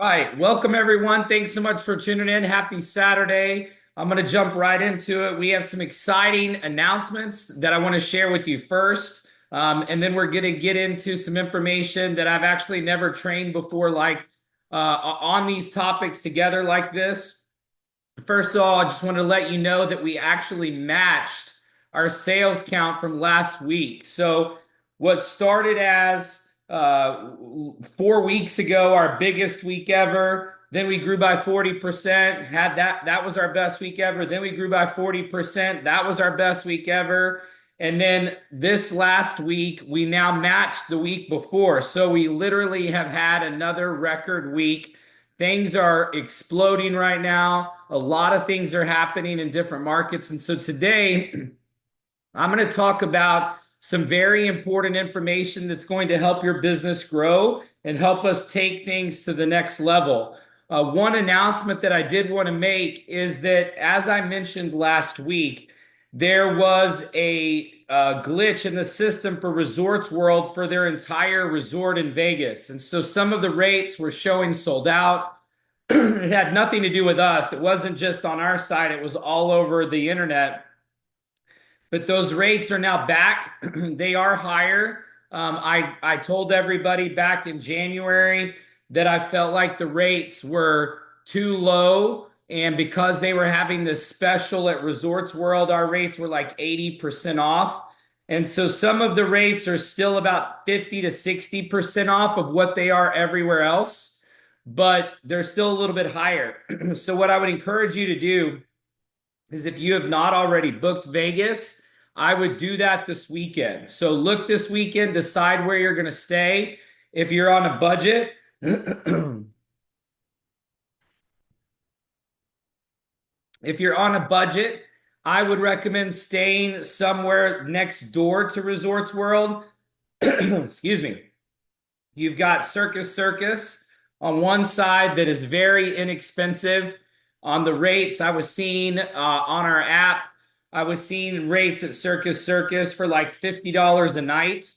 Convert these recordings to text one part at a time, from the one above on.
Right. Welcome, everyone. Thanks so much for tuning in. Happy Saturday. I'm going to jump right into it. We have some exciting announcements that I want to share with you first. And then we're going to get into some information that I've actually never trained before, like on these topics together like this. First of all, I just want to let you know that we actually matched our sales count from last week. So, what started as 4 weeks ago, our biggest week ever. Then we grew by 40%. Had that was our best week ever. Then we grew by 40%. That was our best week ever. And then this last week, we now matched the week before. So we literally have had another record week. Things are exploding right now. A lot of things are happening in different markets. And so today, I'm going to talk about some very important information that's going to help your business grow and help us take things to the next level. One announcement that I did want to make is that, as I mentioned last week, there was a glitch in the system for Resorts World for their entire resort in Vegas. And so some of the rates were showing sold out. It had nothing to do with us. It wasn't just on our side, it was all over the internet. But those rates are now back. They are higher. I told everybody back in January that I felt like the rates were too low. And because they were having this special at Resorts World, our rates were like 80% off. And so some of the rates are still about 50 to 60% off of what they are everywhere else, but they're still a little bit higher. So what I would encourage you to do is, if you have not already booked Vegas, I would do that this weekend. So look this weekend, decide where you're going to stay. If you're on a budget, if you're on a budget, I would recommend staying somewhere next door to Resorts World. Excuse me. You've got Circus on one side that is very inexpensive. On the rates I was seeing on our app, I was seeing rates at Circus for like $50 a night.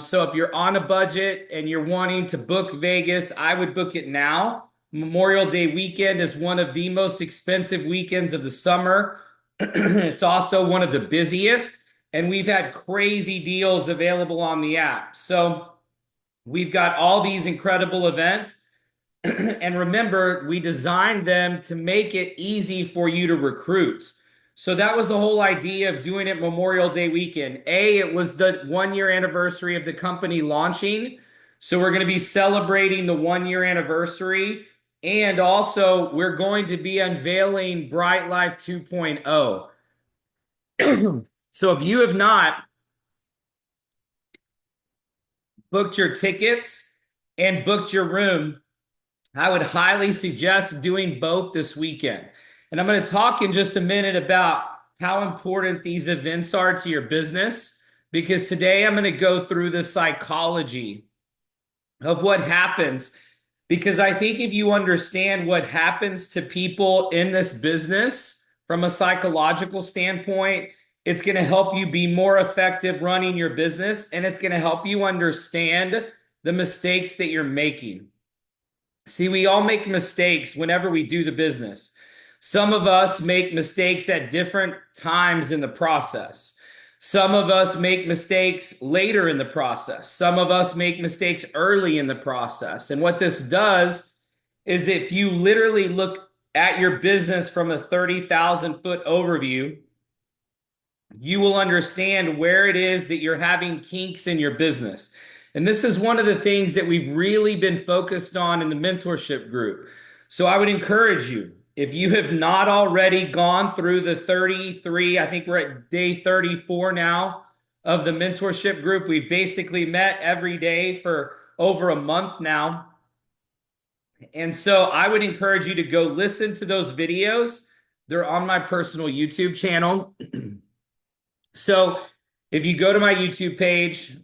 So if you're on a budget and you're wanting to book Vegas, I would book it now. Memorial Day weekend is one of the most expensive weekends of the summer. It's also one of the busiest, and we've had crazy deals available on the app. So we've got all these incredible events. And remember, we designed them to make it easy for you to recruit. So that was the whole idea of doing it Memorial Day weekend. It was the 1 year anniversary of the company launching. So we're going to be celebrating the 1 year anniversary. And also, we're going to be unveiling Bryte Lyfe 2.0. So if you have not booked your tickets and booked your room, I would highly suggest doing both this weekend. And I'm going to talk in just a minute about how important these events are to your business, because today I'm going to go through the psychology of what happens. Because I think if you understand what happens to people in this business from a psychological standpoint, it's going to help you be more effective running your business, and it's going to help you understand the mistakes that you're making. See, we all make mistakes whenever we do the business. Some of us make mistakes at different times in the process. Some of us make mistakes later in the process. Some of us make mistakes early in the process. And what this does is, if you literally look at your business from a 30,000-foot overview, you will understand where it is that you're having kinks in your business. And this is one of the things that we've really been focused on in the mentorship group. So I would encourage you, if you have not already gone through the 33, I think we're at day 34 now of the mentorship group. We've basically met every day for over a month now. And so I would encourage you to go listen to those videos. They're on my personal YouTube channel. So if you go to my YouTube page,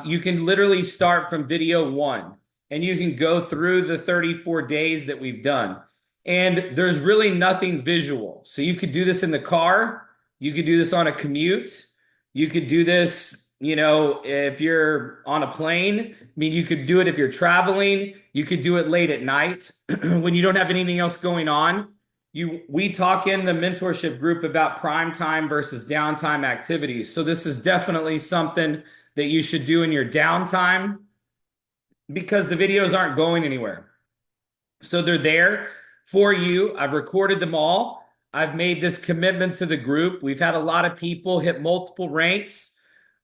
you can literally start from video 1, and you can go through the 34 days that we've done. And there's really nothing visual. So you could do this in the car. You could do this on a commute. You could do this if you're on a plane. I mean, you could do it if you're traveling. You could do it late at night when you don't have anything else going on. We talk in the mentorship group about prime time versus downtime activities. So this is definitely something that you should do in your downtime because the videos aren't going anywhere. So they're there for you. I've recorded them all. I've made this commitment to the group. We've had a lot of people hit multiple ranks.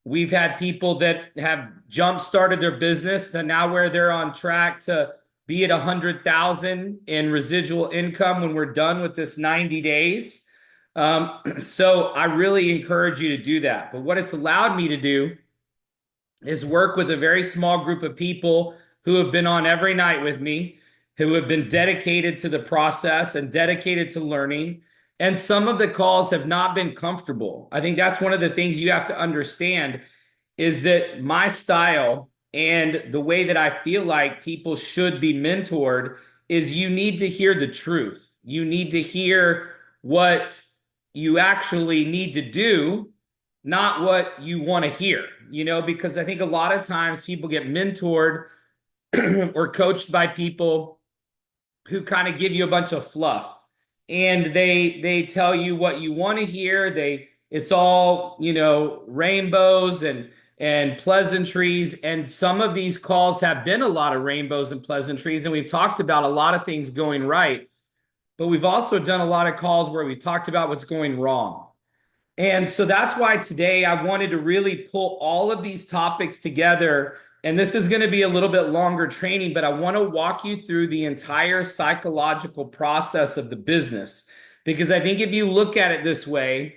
We've had people that have jump started their business to now where they're on track to be at 100,000 in residual income when we're done with this 90 days. So I really encourage you to do that. But what it's allowed me to do is work with a very small group of people who have been on every night with me, who have been dedicated to the process and dedicated to learning. And some of the calls have not been comfortable. I think that's one of the things you have to understand is that my style and the way that I feel like people should be mentored is you need to hear the truth. You need to hear what you actually need to do, not what you want to hear, because I think a lot of times people get mentored or coached by people who kind of give you a bunch of fluff and they tell you what you want to hear. It's all, rainbows and pleasantries. And some of these calls have been a lot of rainbows and pleasantries. And we've talked about a lot of things going right, but we've also done a lot of calls where we talked about what's going wrong. And so that's why today I wanted to really pull all of these topics together. And this is going to be a little bit longer training, but I want to walk you through the entire psychological process of the business. Because I think if you look at it this way,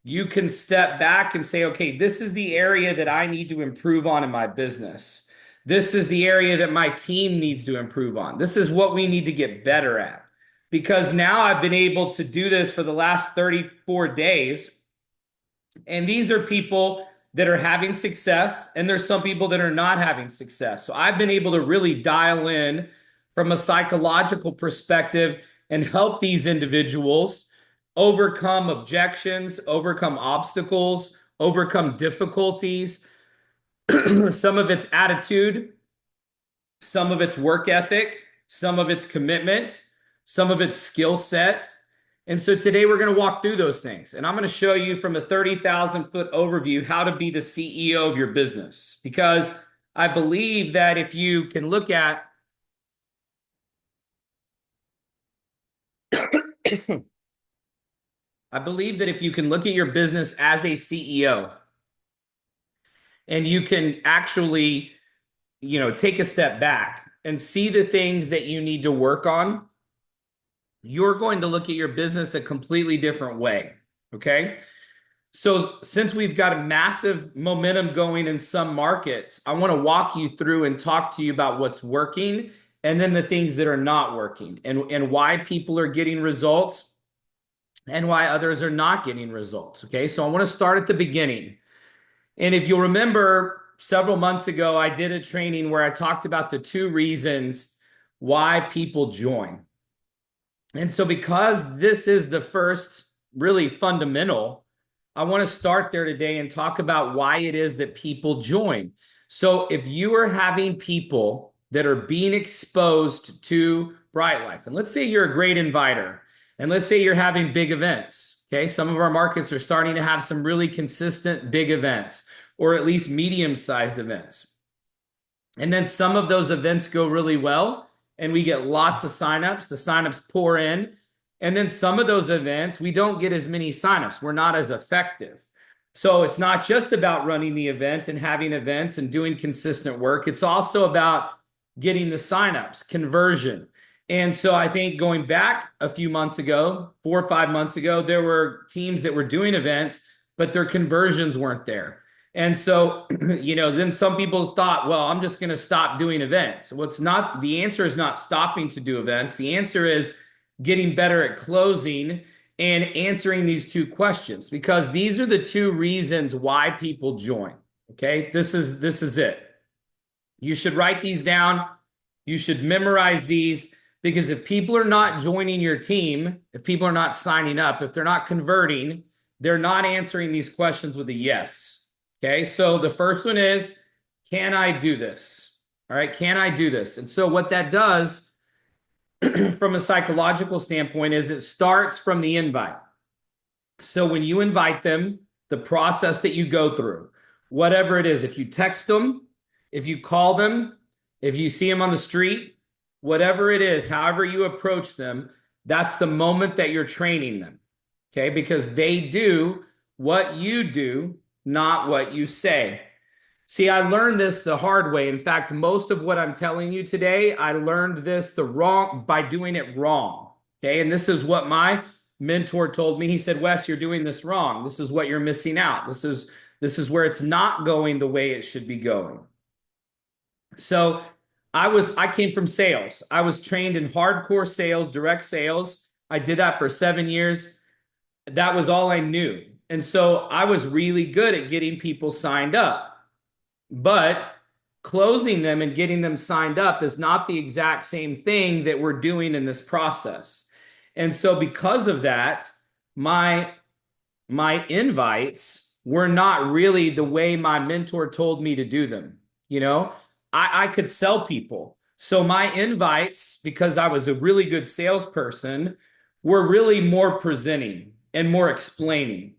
you can step back and say, okay, this is the area that I need to improve on in my business. This is the area that my team needs to improve on. This is what we need to get better at. Because now I've been able to do this for the last 34 days. And these are people that are having success, and there's some people that are not having success. So I've been able to really dial in from a psychological perspective and help these individuals overcome objections, overcome obstacles, overcome difficulties. Some of it's attitude, some of it's work ethic, some of it's commitment, some of it's skill set. And so today we're going to walk through those things. And I'm going to show you from a 30,000 foot overview how to be the CEO of your business. Because I believe that if you can look at your business as a CEO and you can actually, take a step back and see the things that you need to work on, you're going to look at your business a completely different way. Okay. So since we've got a massive momentum going in some markets, I want to walk you through and talk to you about what's working and then the things that are not working and why people are getting results and why others are not getting results. Okay. So I want to start at the beginning. And if you'll remember several months ago, I did a training where I talked about the 2 reasons why people join. And so because this is the first really fundamental, I want to start there today and talk about why it is that people join. So if you are having people that are being exposed to Bryte Lyfe, and let's say you're a great inviter, and let's say you're having big events, okay? Some of our markets are starting to have some really consistent big events, or at least medium-sized events. And then some of those events go really well, and we get lots of signups. The signups pour in. And then some of those events, we don't get as many signups. We're not as effective. So it's not just about running the event and having events and doing consistent work. It's also about getting the signups, conversion. And so I think going back a few months ago, 4 or 5 months ago, there were teams that were doing events, but their conversions weren't there. And so, then some people thought, well, I'm just going to stop doing events. Well, the answer is not stopping to do events. The answer is getting better at closing and answering these 2 questions, because these are the 2 reasons why people join. Okay. This is it. You should write these down. You should memorize these, because if people are not joining your team, if people are not signing up, if they're not converting, they're not answering these questions with a yes. Okay, so the first one is, can I do this? All right, can I do this? And so what that does from a psychological standpoint is it starts from the invite. So when you invite them, the process that you go through, whatever it is, if you text them, if you call them, if you see them on the street, whatever it is, however you approach them, that's the moment that you're training them. Okay, because they do what you do, not what you say. See, I learned this the hard way. In fact, most of what I'm telling you today, I learned this the wrong by doing it wrong. Okay, and this is what my mentor told me. He said, "Wes, you're doing this wrong. This is what you're missing out. This is where it's not going the way it should be going." So I came from sales. I was trained in hardcore sales, direct sales. I did that for 7 years. That was all I knew. And so I was really good at getting people signed up. But closing them and getting them signed up is not the exact same thing that we're doing in this process. And so because of that, my invites were not really the way my mentor told me to do them. You know, I could sell people. So my invites, because I was a really good salesperson, were really more presenting and more explaining.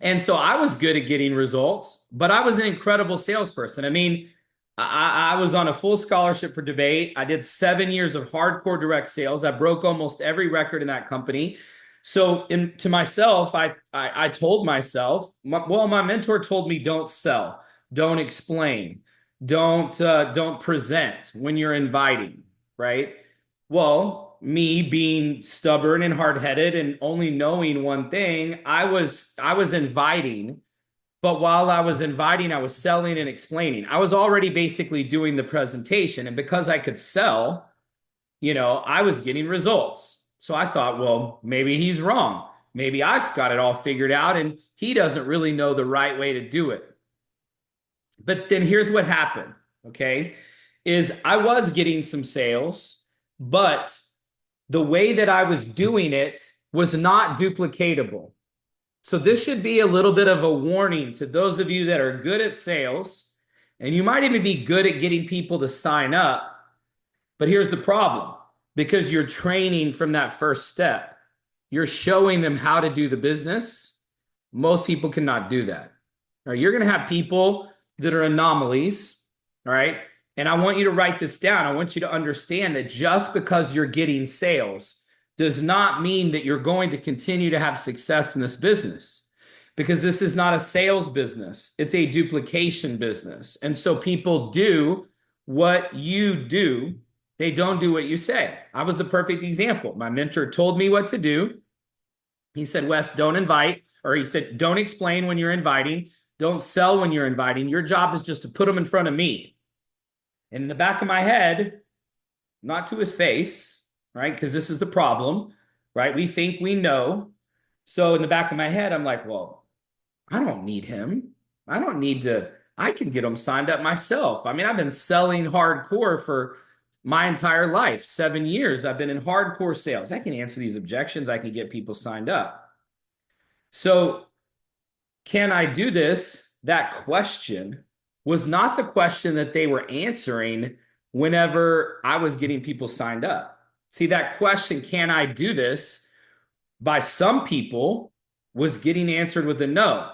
And so I was good at getting results, but I was an incredible salesperson. I mean, I was on a full scholarship for debate. I did 7 years of hardcore direct sales. I broke almost every record in that company. So to myself, I told myself, well, my mentor told me, don't sell, don't explain, don't present when you're inviting, right? Well, me being stubborn and hard-headed and only knowing one thing, I was inviting, but while I was inviting, I was selling and explaining. I was already basically doing the presentation, and because I could sell, I was getting results. So I thought, well, maybe he's wrong. Maybe I've got it all figured out and he doesn't really know the right way to do it. But then here's what happened, okay, is I was getting some sales, but the way that I was doing it was not duplicatable. So this should be a little bit of a warning to those of you that are good at sales, and you might even be good at getting people to sign up. But here's the problem, because you're training from that first step. You're showing them how to do the business. Most people cannot do that. All right, you're going to have people that are anomalies, all right? And I want you to write this down. I want you to understand that just because you're getting sales does not mean that you're going to continue to have success in this business, because this is not a sales business. It's a duplication business. And so people do what you do. They don't do what you say. I was the perfect example. My mentor told me what to do. He said, "Wes, don't invite," or he said, "Don't explain when you're inviting. Don't sell when you're inviting. Your job is just to put them in front of me." And in the back of my head, not to his face, right? Because this is the problem, right? We think we know. So in the back of my head, I'm like, well, I don't need him. I don't need to, I can get them signed up myself. I mean, I've been selling hardcore for my entire life. 7 years I've been in hardcore sales. I can answer these objections. I can get people signed up. So can I do this? That question was not the question that they were answering whenever I was getting people signed up. See, that question, can I do this, by some people was getting answered with a no.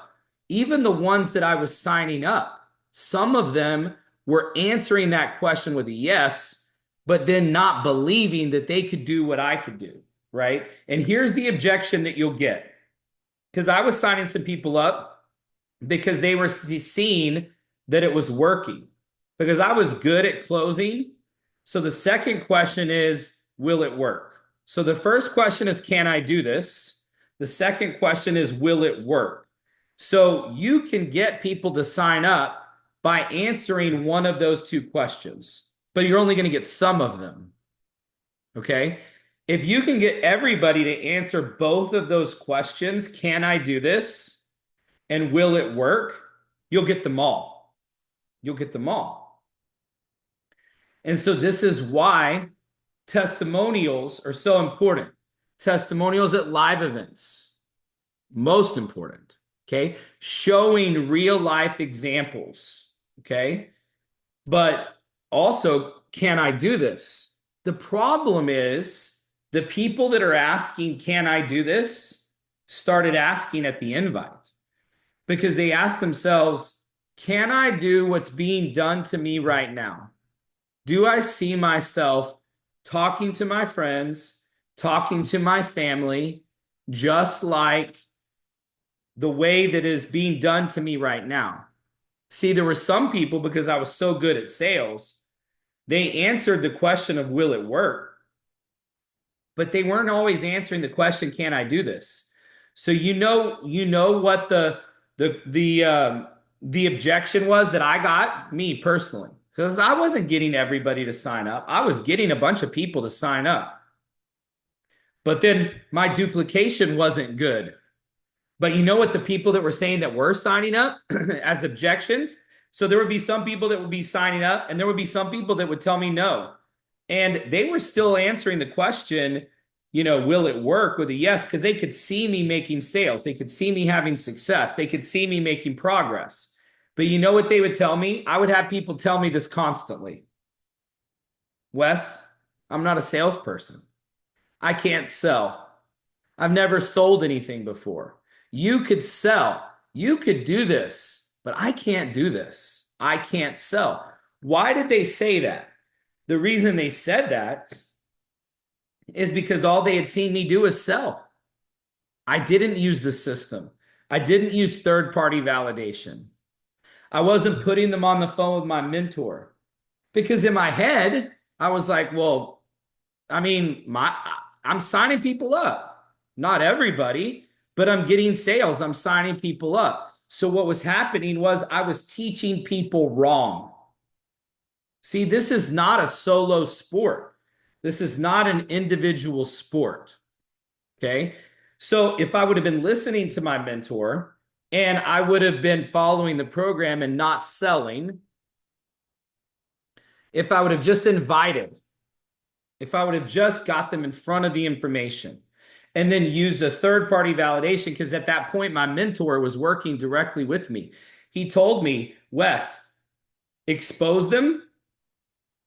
Even the ones that I was signing up, some of them were answering that question with a yes, but then not believing that they could do what I could do, right? And here's the objection that you'll get. Because I was signing some people up because they were seeing that it was working, because I was good at closing. So the second question is, will it work? So the first question is, can I do this? The second question is, will it work? So you can get people to sign up by answering one of those two questions, but you're only going to get some of them. Okay? If you can get everybody to answer both of those questions, can I do this? And will it work? You'll get them all. You'll get them all. And so this is why testimonials are so important. Testimonials at live events, most important. Okay. Showing real life examples. Okay. But also, can I do this? The problem is the people that are asking, can I do this? Started asking at the invite because they asked themselves, can I do what's being done to me right now? Do I see myself talking to my friends, talking to my family, just like the way that is being done to me right now? See, there were some people, because I was so good at sales, they answered the question of will it work, but they weren't always answering the question, can I do this? So you know what the objection was that I got, me personally, because I wasn't getting everybody to sign up. I was getting a bunch of people to sign up, but then my duplication wasn't good. But you know what the people that were saying that were signing up as objections? So there would be some people that would be signing up, and there would be some people that would tell me no. And they were still answering the question, will it work with a yes? Because they could see me making sales. They could see me having success. They could see me making progress. But you know what they would tell me? I would have people tell me this constantly. Wes, I'm not a salesperson. I can't sell. I've never sold anything before. You could sell. You could do this, but I can't do this. I can't sell. Why did they say that? The reason they said that is because all they had seen me do is sell. I didn't use the system. I didn't use third-party validation. I wasn't putting them on the phone with my mentor because in my head, I was like, well, I mean, I'm signing people up. Not everybody, but I'm getting sales. I'm signing people up. So what was happening was I was teaching people wrong. See, this is not a solo sport. This is not an individual sport. Okay. So if I would have been listening to my mentor and I would have been following the program and not selling, if I would have just invited, if I would have just got them in front of the information and then used a third-party validation, because at that point, my mentor was working directly with me. He told me, Wes, expose them,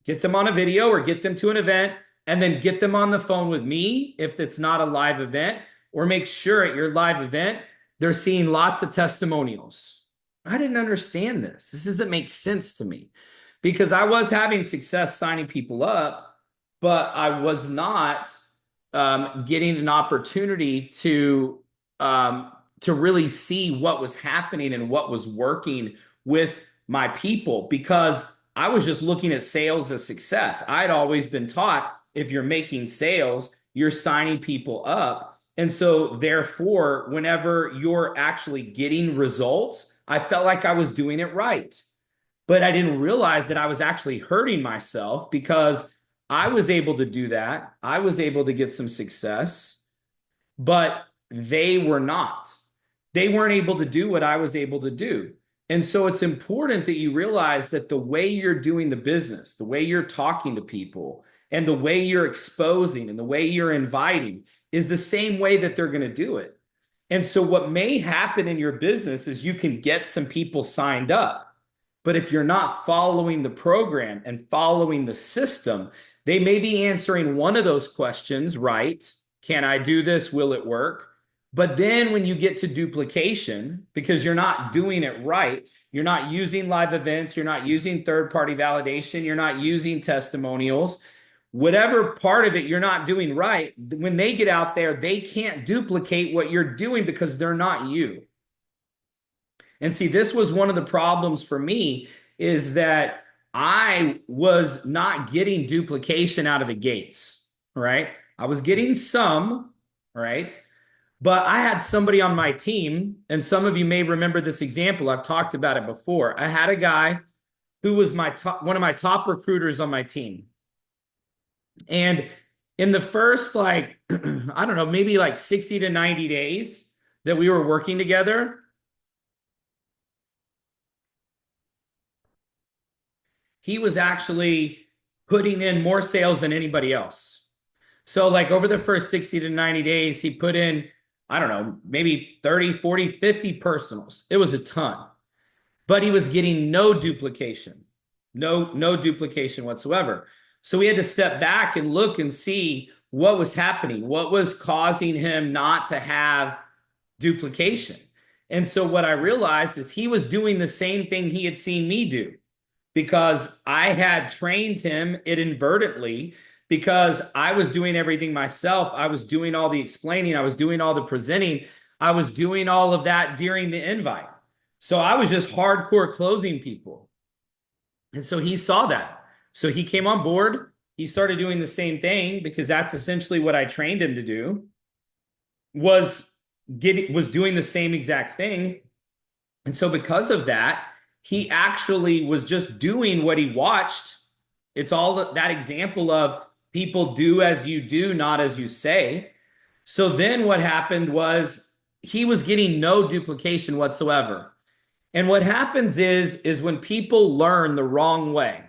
get them on a video or get them to an event, and then get them on the phone with me if it's not a live event, or make sure at your live event, they're seeing lots of testimonials. I didn't understand this. This doesn't make sense to me because I was having success signing people up, but I was not getting an opportunity to really see what was happening and what was working with my people because I was just looking at sales as success. I'd always been taught if you're making sales, you're signing people up. And so therefore, whenever you're actually getting results, I felt like I was doing it right. But I didn't realize that I was actually hurting myself because I was able to do that. I was able to get some success, but they were not. They weren't able to do what I was able to do. And so it's important that you realize that the way you're doing the business, the way you're talking to people, and the way you're exposing and the way you're inviting is the same way that they're going to do it. And so what may happen in your business is you can get some people signed up. But if you're not following the program and following the system, they may be answering one of those questions, right? Can I do this? Will it work? But then when you get to duplication, because you're not doing it right, you're not using live events, you're not using third-party validation, you're not using testimonials, whatever part of it you're not doing right, when they get out there, they can't duplicate what you're doing because they're not you. And see, this was one of the problems for me is that I was not getting duplication out of the gates, right? I was getting some, right? But I had somebody on my team, and some of you may remember this example. I've talked about it before. I had a guy who was one of my top recruiters on my team. And in the first, I don't know, maybe 60 to 90 days that we were working together, he was actually putting in more sales than anybody else. So over the first 60 to 90 days, he put in I don't know, maybe 30, 40, 50 personals. It was a ton, but he was getting no duplication, no duplication whatsoever. So we had to step back and look and see what was happening, what was causing him not to have duplication. And so what I realized is he was doing the same thing he had seen me do because I had trained him it inadvertently because I was doing everything myself. I was doing all the explaining, I was doing all the presenting, I was doing all of that during the invite. So I was just hardcore closing people. And so he saw that. So he came on board. He started doing the same thing because that's essentially what I trained him to do was was doing the same exact thing. And so because of that, he actually was just doing what he watched. It's all that example of people do as you do, not as you say. So then what happened was he was getting no duplication whatsoever. And what happens is when people learn the wrong way,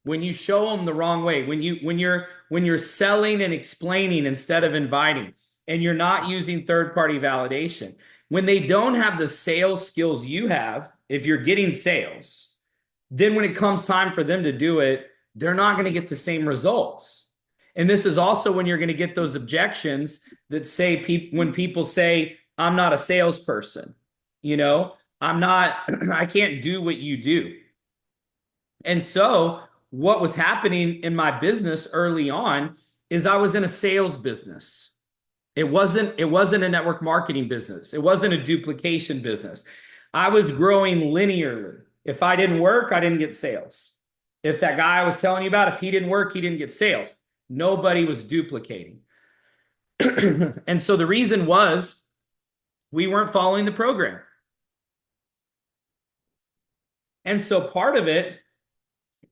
when you show them the wrong way, when you're selling and explaining instead of inviting, and you're not using third-party validation, when they don't have the sales skills you have, if you're getting sales, then when it comes time for them to do it, they're not going to get the same results. And this is also when you're going to get those objections that say when people say, I'm not a salesperson, you know, I'm not, I can't do what you do. And so what was happening in my business early on is I was in a sales business. It wasn't a network marketing business. It wasn't a duplication business. I was growing linearly. If I didn't work, I didn't get sales. If that guy I was telling you about, if he didn't work, he didn't get sales. Nobody was duplicating. And so the reason was we weren't following the program. And so part of it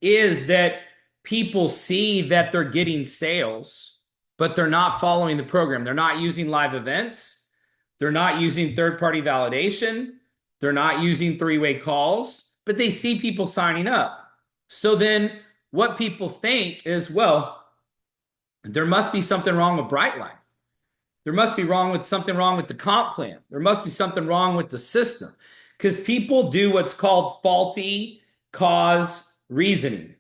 is that people see that they're getting sales, but they're not following the program. They're not using live events. They're not using third-party validation. They're not using three-way calls, but they see people signing up. So then what people think is, well, there must be something wrong with Bryte Lyfe. There must be something wrong with the comp plan. There must be something wrong with the system because people do what's called faulty cause reasoning.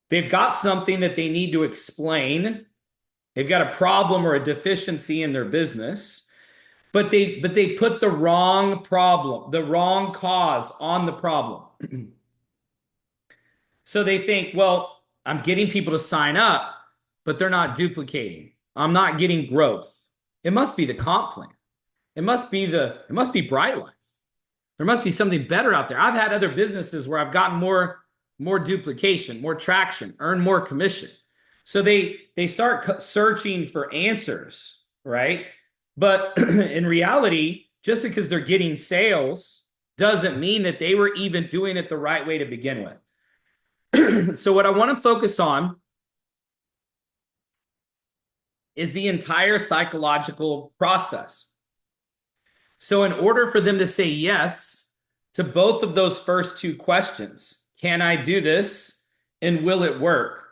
They've got something that they need to explain. They've got a problem or a deficiency in their business, but they put the wrong problem, the wrong cause on the problem. So they think, well, I'm getting people to sign up, but they're not duplicating. I'm not getting growth. It must be the comp plan. It must be Bryte Lyfe. There must be something better out there. I've had other businesses where I've gotten more duplication, more traction, earn more commission. So they start searching for answers, right? But in reality, just because they're getting sales doesn't mean that they were even doing it the right way to begin with. So what I want to focus on is the entire psychological process. So in order for them to say yes to both of those first two questions, can I do this and will it work?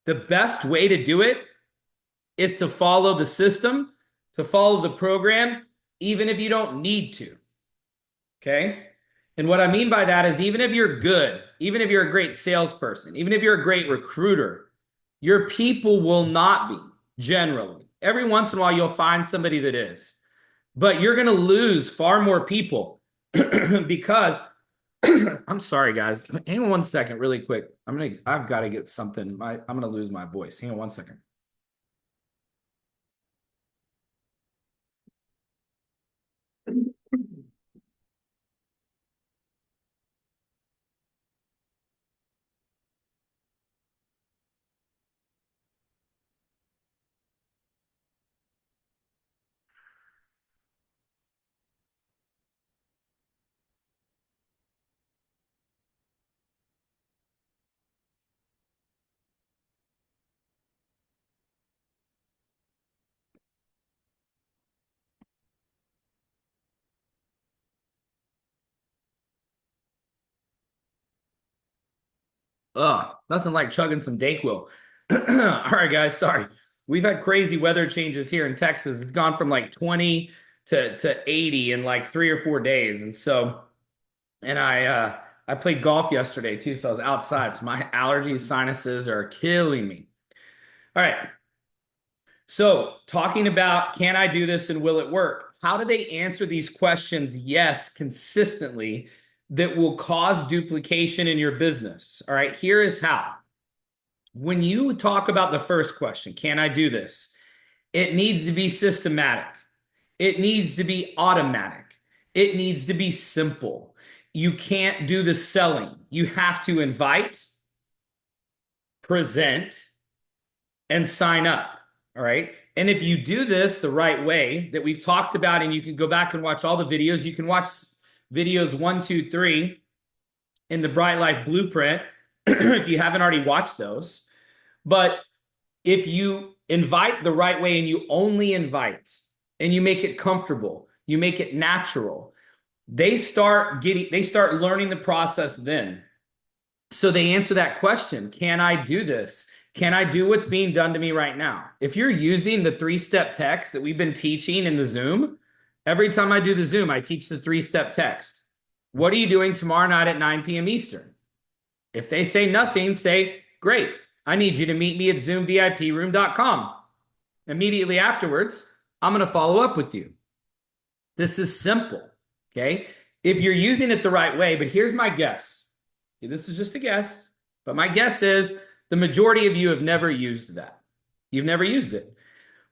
The best way to do it is to follow the system, to follow the program, even if you don't need to. Okay? And what I mean by that is even if you're good, even if you're a great salesperson, even if you're a great recruiter, your people will not be generally. Every once in a while, you'll find somebody that is. But you're going to lose far more people because I'm sorry, guys. Hang on one second, really quick. I've got to get something. I'm going to lose my voice. Hang on one second. Ugh, nothing like chugging some Dayquil. All right, guys, sorry. We've had crazy weather changes here in Texas. It's gone from like 20 to 80 in like 3 or 4 days. And so, and I played golf yesterday too. So I was outside. So my allergies, sinuses are killing me. All right. So talking about, can I do this and will it work? How do they answer these questions? Yes, consistently, that will cause duplication in your business. All right. Here is how. When you talk about the first question, can I do this? It needs to be systematic. It needs to be automatic. It needs to be simple. You can't do the selling. You have to invite, present, and sign up. All right. And if you do this the right way that we've talked about, and you can go back and watch all the videos, you can watch videos 1, 2, 3 in the Bryte Lyfe Blueprint if you haven't already watched those. But if you invite the right way and you only invite and you make it comfortable, you make it natural, they start learning the process then. So they answer that question, can I do this? Can I do what's being done to me right now? If you're using the 3-step text that we've been teaching in the Zoom, every time I do the Zoom, I teach the 3-step text. What are you doing tomorrow night at 9 p.m. Eastern? If they say nothing, say, great. I need you to meet me at zoomviproom.com. Immediately afterwards, I'm going to follow up with you. This is simple, okay? If you're using it the right way, but here's my guess. This is just a guess, but my guess is the majority of you have never used that. You've never used it.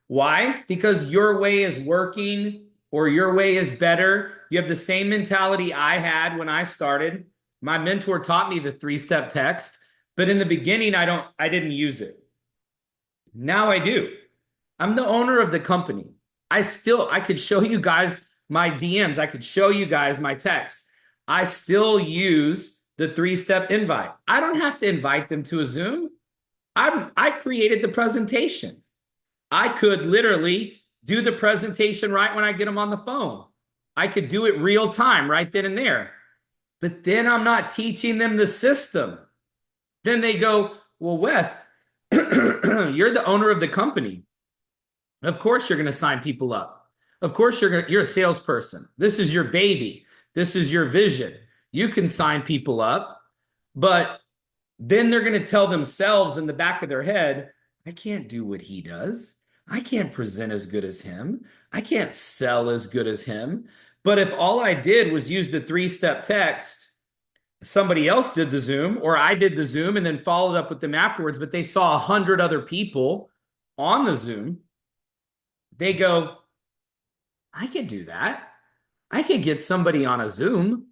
Why? Because your way is working or your way is better. You have the same mentality I had when I started. My mentor taught me the 3-step text, but in the beginning, I didn't use it. Now I do. I'm the owner of the company. I could show you guys my DMs. I could show you guys my texts. I still use the 3-step invite. I don't have to invite them to a Zoom. I created the presentation. I could literally do the presentation right when I get them on the phone. I could do it real time right then and there. But then I'm not teaching them the system. Then they go, well, Wes, you're the owner of the company. Of course you're going to sign people up. Of course you're a salesperson. This is your baby. This is your vision. You can sign people up, but then they're going to tell themselves in the back of their head, I can't do what he does. I can't present as good as him. I can't sell as good as him. But if all I did was use the 3-step text, somebody else did the Zoom, or I did the Zoom and then followed up with them afterwards, but they saw 100 other people on the Zoom, they go, I could do that. I could get somebody on a Zoom.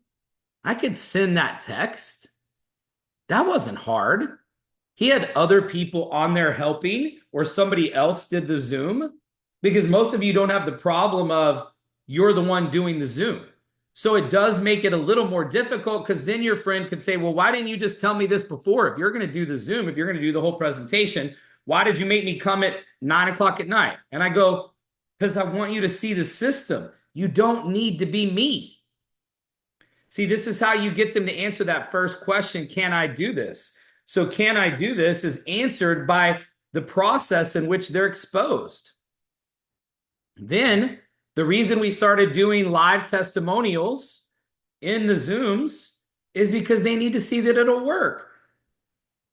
I could send that text. That wasn't hard. He had other people on there helping, or somebody else did the Zoom, because most of you don't have the problem of you're the one doing the Zoom. So it does make it a little more difficult, because then your friend could say, well, why didn't you just tell me this before? If you're going to do the Zoom, if you're going to do the whole presentation, why did you make me come at 9 o'clock at night? And I go, because I want you to see the system. You don't need to be me. See, this is how you get them to answer that first question, can I do this? So can I do this is answered by the process in which they're exposed. Then the reason we started doing live testimonials in the Zooms is because they need to see that it'll work.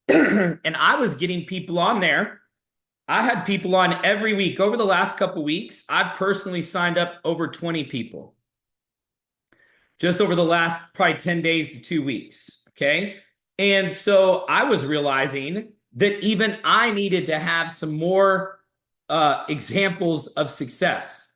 And I was getting people on there. I had people on every week. Over the last couple of weeks, I've personally signed up over 20 people. Just over the last probably 10 days to 2 weeks, okay? And so I was realizing that even I needed to have some more examples of success,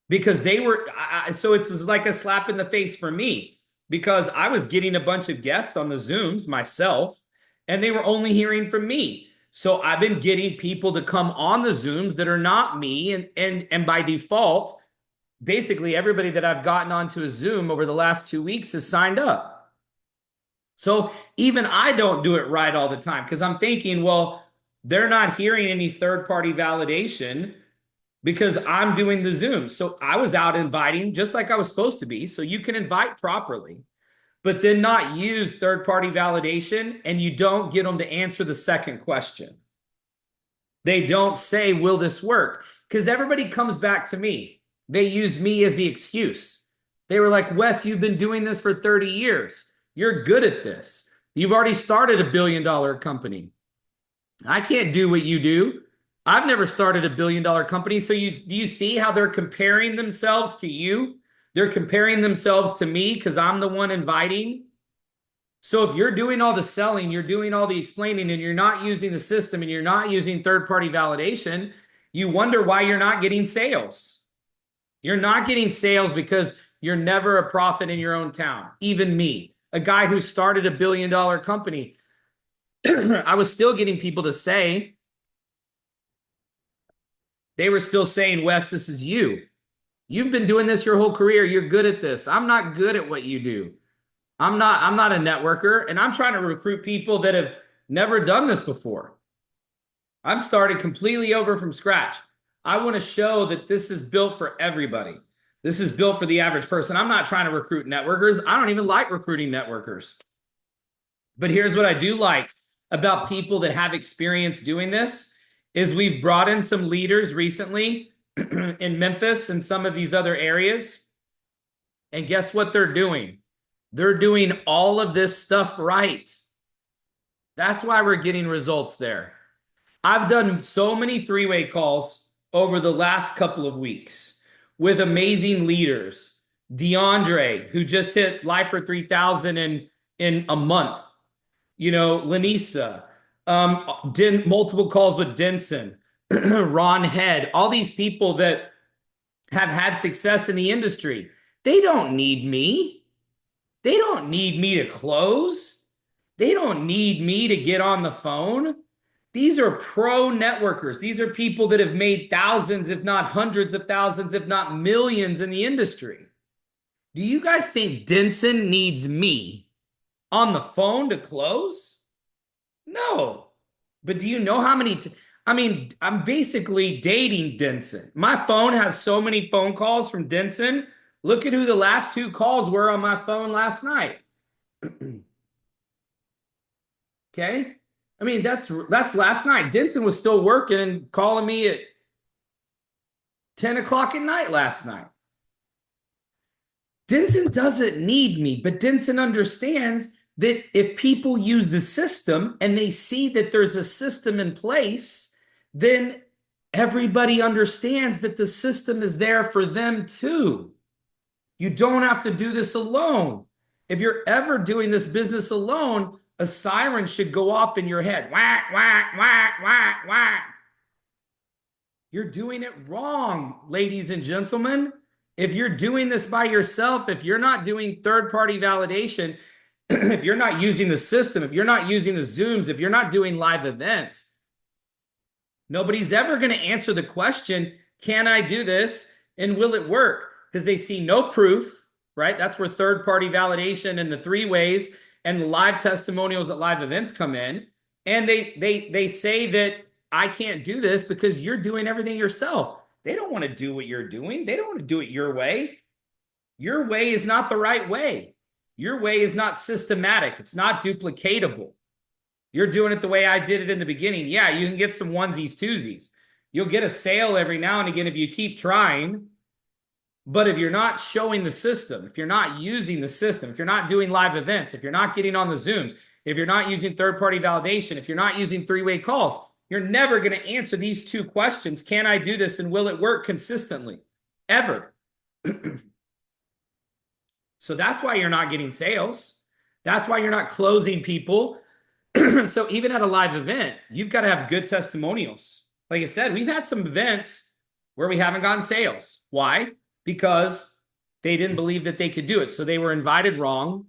because they were, so it's like a slap in the face for me, because I was getting a bunch of guests on the Zooms myself, and they were only hearing from me. So I've been getting people to come on the Zooms that are not me, and by default, basically everybody that I've gotten onto a Zoom over the last 2 weeks has signed up. So even I don't do it right all the time, because I'm thinking, well, they're not hearing any third-party validation because I'm doing the Zoom. So I was out inviting just like I was supposed to be. So you can invite properly, but then not use third-party validation, and you don't get them to answer the second question. They don't say, will this work? Because everybody comes back to me. They use me as the excuse. They were like, Wes, you've been doing this for 30 years. You're good at this. You've already started $1 billion company. I can't do what you do. I've never started $1 billion company. So do you see how they're comparing themselves to you? They're comparing themselves to me because I'm the one inviting. So if you're doing all the selling, you're doing all the explaining, and you're not using the system and you're not using third-party validation, you wonder why you're not getting sales. You're not getting sales because you're never a prophet in your own town. Even me, a guy who started $1 billion company, I was still getting people to say, they were still saying, Wes, this is you. You've been doing this your whole career. You're good at this. I'm not good at what you do. I'm not a networker, and I'm trying to recruit people that have never done this before. I'm started completely over from scratch. I want to show that this is built for everybody. This is built for the average person. I'm not trying to recruit networkers. I don't even like recruiting networkers. But here's what I do like about people that have experience doing this is we've brought in some leaders recently in Memphis and some of these other areas. And guess what they're doing? They're doing all of this stuff right. That's why we're getting results there. I've done so many three-way calls over the last couple of weeks with amazing leaders. DeAndre, who just hit Life for 3,000 in a month. You know, Lanisa, multiple calls with Denson, Ron Head, all these people that have had success in the industry. They don't need me. They don't need me to close. They don't need me to get on the phone. These are pro networkers. These are people that have made thousands, if not hundreds of thousands, if not millions in the industry. Do you guys think Denson needs me on the phone to close? No. But do you know how many? I'm basically dating Denson. My phone has so many phone calls from Denson. Look at who the last 2 calls were on my phone last night. Okay? I mean, that's last night. Denson was still working and calling me at 10 o'clock at night last night. Denson doesn't need me, but Denson understands that if people use the system and they see that there's a system in place, then everybody understands that the system is there for them too. You don't have to do this alone. If you're ever doing this business alone, a siren should go off in your head. Whack, whack, whack, whack, whack. You're doing it wrong, ladies and gentlemen. If you're doing this by yourself, if you're not doing third-party validation, if you're not using the system, if you're not using the Zooms, if you're not doing live events, nobody's ever going to answer the question, can I do this and will it work? Because they see no proof, right? That's where third-party validation and the 3 ways and the live testimonials at live events come in. And they say that I can't do this because you're doing everything yourself. They don't want to do what you're doing. They don't want to do it your way. Your way is not the right way. Your way is not systematic. It's not duplicatable. You're doing it the way I did it in the beginning. Yeah, you can get some onesies, twosies. You'll get a sale every now and again if you keep trying. But if you're not showing the system, if you're not using the system, if you're not doing live events, if you're not getting on the Zooms, if you're not using third-party validation, if you're not using 3-way calls, you're never going to answer these 2 questions. Can I do this and will it work consistently? Ever. So that's why you're not getting sales. That's why you're not closing people. So even at a live event, you've got to have good testimonials. Like I said, we've had some events where we haven't gotten sales. Why? Because they didn't believe that they could do it. So they were invited wrong.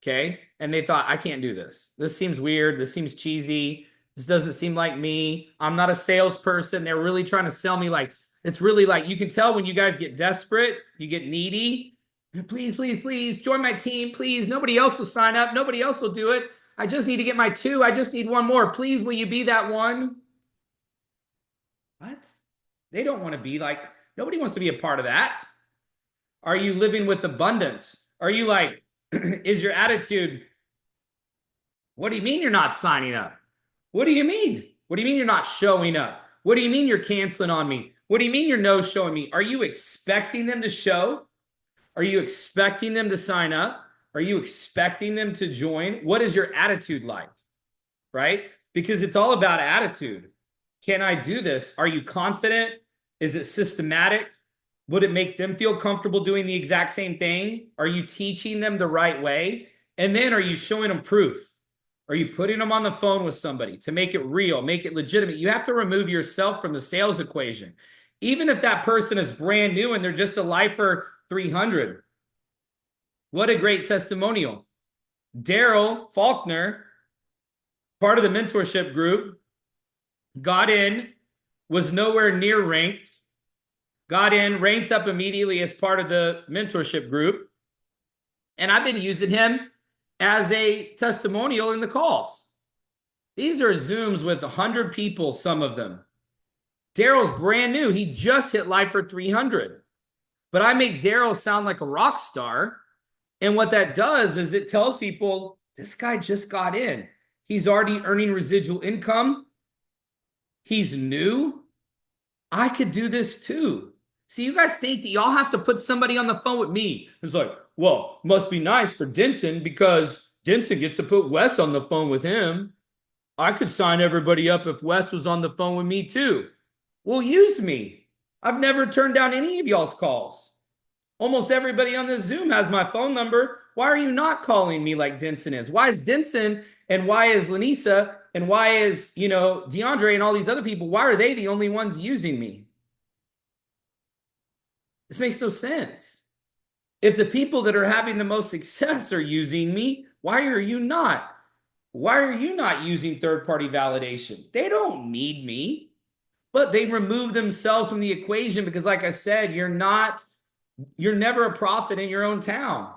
Okay. And they thought, I can't do this. This seems weird. This seems cheesy. This doesn't seem like me. I'm not a salesperson. They're really trying to sell me like, it's really like, you can tell when you guys get desperate, you get needy. Please, please, please join my team. Please. Nobody else will sign up. Nobody else will do it. I just need to get my 2. I just need 1 more. Please, will you be that one? What? They don't want to be like, nobody wants to be a part of that. Are you living with abundance? Are you like, is your attitude, what do you mean you're not signing up? What do you mean? What do you mean you're not showing up? What do you mean you're canceling on me? What do you mean you're no showing me? Are you expecting them to show? Are you expecting them to sign up? Are you expecting them to join? What is your attitude like? Right? Because it's all about attitude. Can I do this? Are you confident? Is it systematic? Would it make them feel comfortable doing the exact same thing? Are you teaching them the right way? And then are you showing them proof? Are you putting them on the phone with somebody to make it real, make it legitimate? You have to remove yourself from the sales equation. Even if that person is brand new and they're just a lifer 300. What a great testimonial. Daryl Faulkner, part of the mentorship group, got in, was nowhere near ranked, got in, ranked up immediately as part of the mentorship group. And I've been using him as a testimonial in the calls. These are Zooms with 100 people, some of them. Daryl's brand new. He just hit Lifer 300. But I make Daryl sound like a rock star. And what that does is it tells people, this guy just got in. He's already earning residual income. He's new. I could do this too. See, you guys think that y'all have to put somebody on the phone with me. It's like, well, must be nice for Denson because Denson gets to put Wes on the phone with him. I could sign everybody up if Wes was on the phone with me too. Well, use me. I've never turned down any of y'all's calls. Almost everybody on this Zoom has my phone number. Why are you not calling me like Denson is? Why is Denson and why is Lanisa and why is, DeAndre and all these other people, why are they the only ones using me? This makes no sense. If the people that are having the most success are using me, why are you not? Why are you not using third-party validation? They don't need me, but they remove themselves from the equation because, like I said, you're never a prophet in your own town.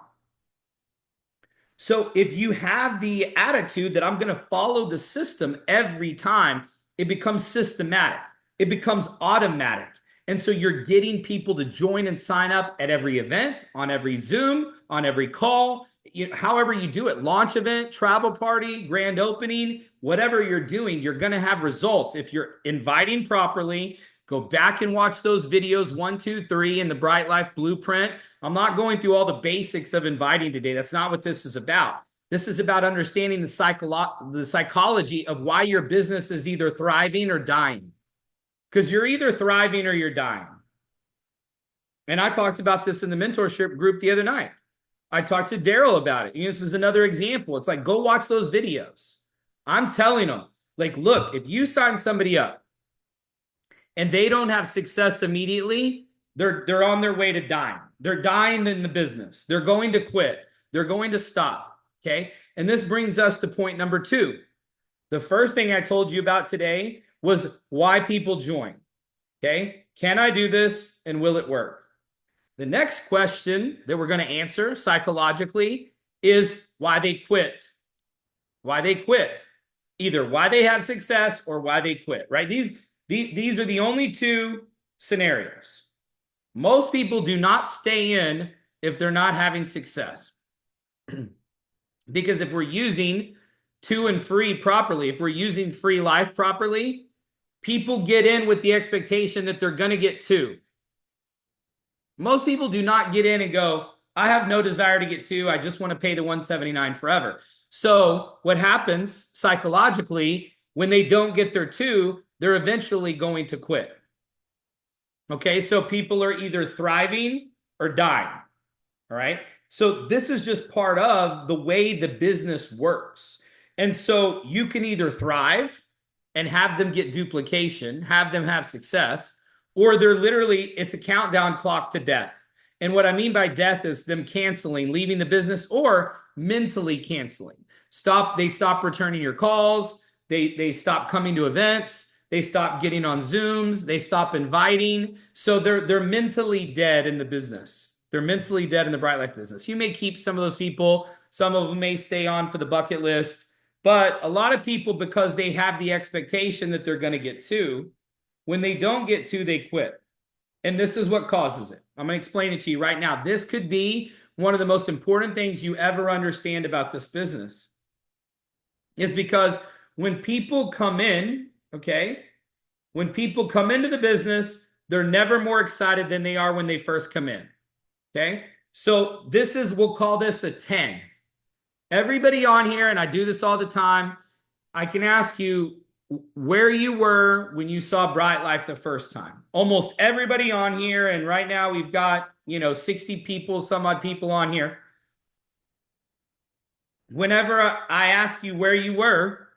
So if you have the attitude that I'm going to follow the system every time, it becomes systematic. It becomes automatic. And so you're getting people to join and sign up at every event, on every Zoom, on every call, however you do it, launch event, travel party, grand opening, whatever you're doing, you're going to have results. If you're inviting properly, go back and watch those videos 1, 2, 3 in the Bryte Lyfe Blueprint. I'm not going through all the basics of inviting today. That's not what this is about. This is about understanding the psychology of why your business is either thriving or dying. Because you're either thriving or you're dying. And I talked about this in the mentorship group the other night. I talked to Daryl about it. This is another example. It's like, go watch those videos. I'm telling them, like, look, if you sign somebody up and they don't have success immediately, they're on their way to dying. They're dying in the business. They're going to quit. They're going to stop. Okay. And this brings us to point number 2. The first thing I told you about today was why people join. Okay. Can I do this and will it work? The next question that we're going to answer psychologically is why they quit. Why they quit. Either why they have success or why they quit, right? These are the only 2 scenarios. Most people do not stay in if they're not having success. Because if we're using 2 and free properly, if we're using free life properly, people get in with the expectation that they're going to get 2. Most people do not get in and go, I have no desire to get 2. I just want to pay the $179 forever. So what happens psychologically when they don't get their 2, they're eventually going to quit. Okay, so people are either thriving or dying. All right. So this is just part of the way the business works. And so you can either thrive and have them get duplication, have them have success, or they're literally, it's a countdown clock to death. And what I mean by death is them canceling, leaving the business, or mentally canceling. They stop returning your calls. They stop coming to events. They stop getting on Zooms. They stop inviting. So they're mentally dead in the business. They're mentally dead in the Bryte Lyfe business. You may keep some of those people. Some of them may stay on for the bucket list. But a lot of people, because they have the expectation that they're going to get 2, when they don't get 2, they quit. And this is what causes it. I'm going to explain it to you right now. This could be one of the most important things you ever understand about this business. Is because when people come in, Okay. When people come into the business, they're never more excited than they are when they first come in. Okay. So this is, we'll call this a 10. Everybody on here, and I do this all the time, I can ask you where you were when you saw Bryte Lyfe the first time. Almost everybody on here, and right now we've got, 60 people, some odd people on here. Whenever I ask you where you were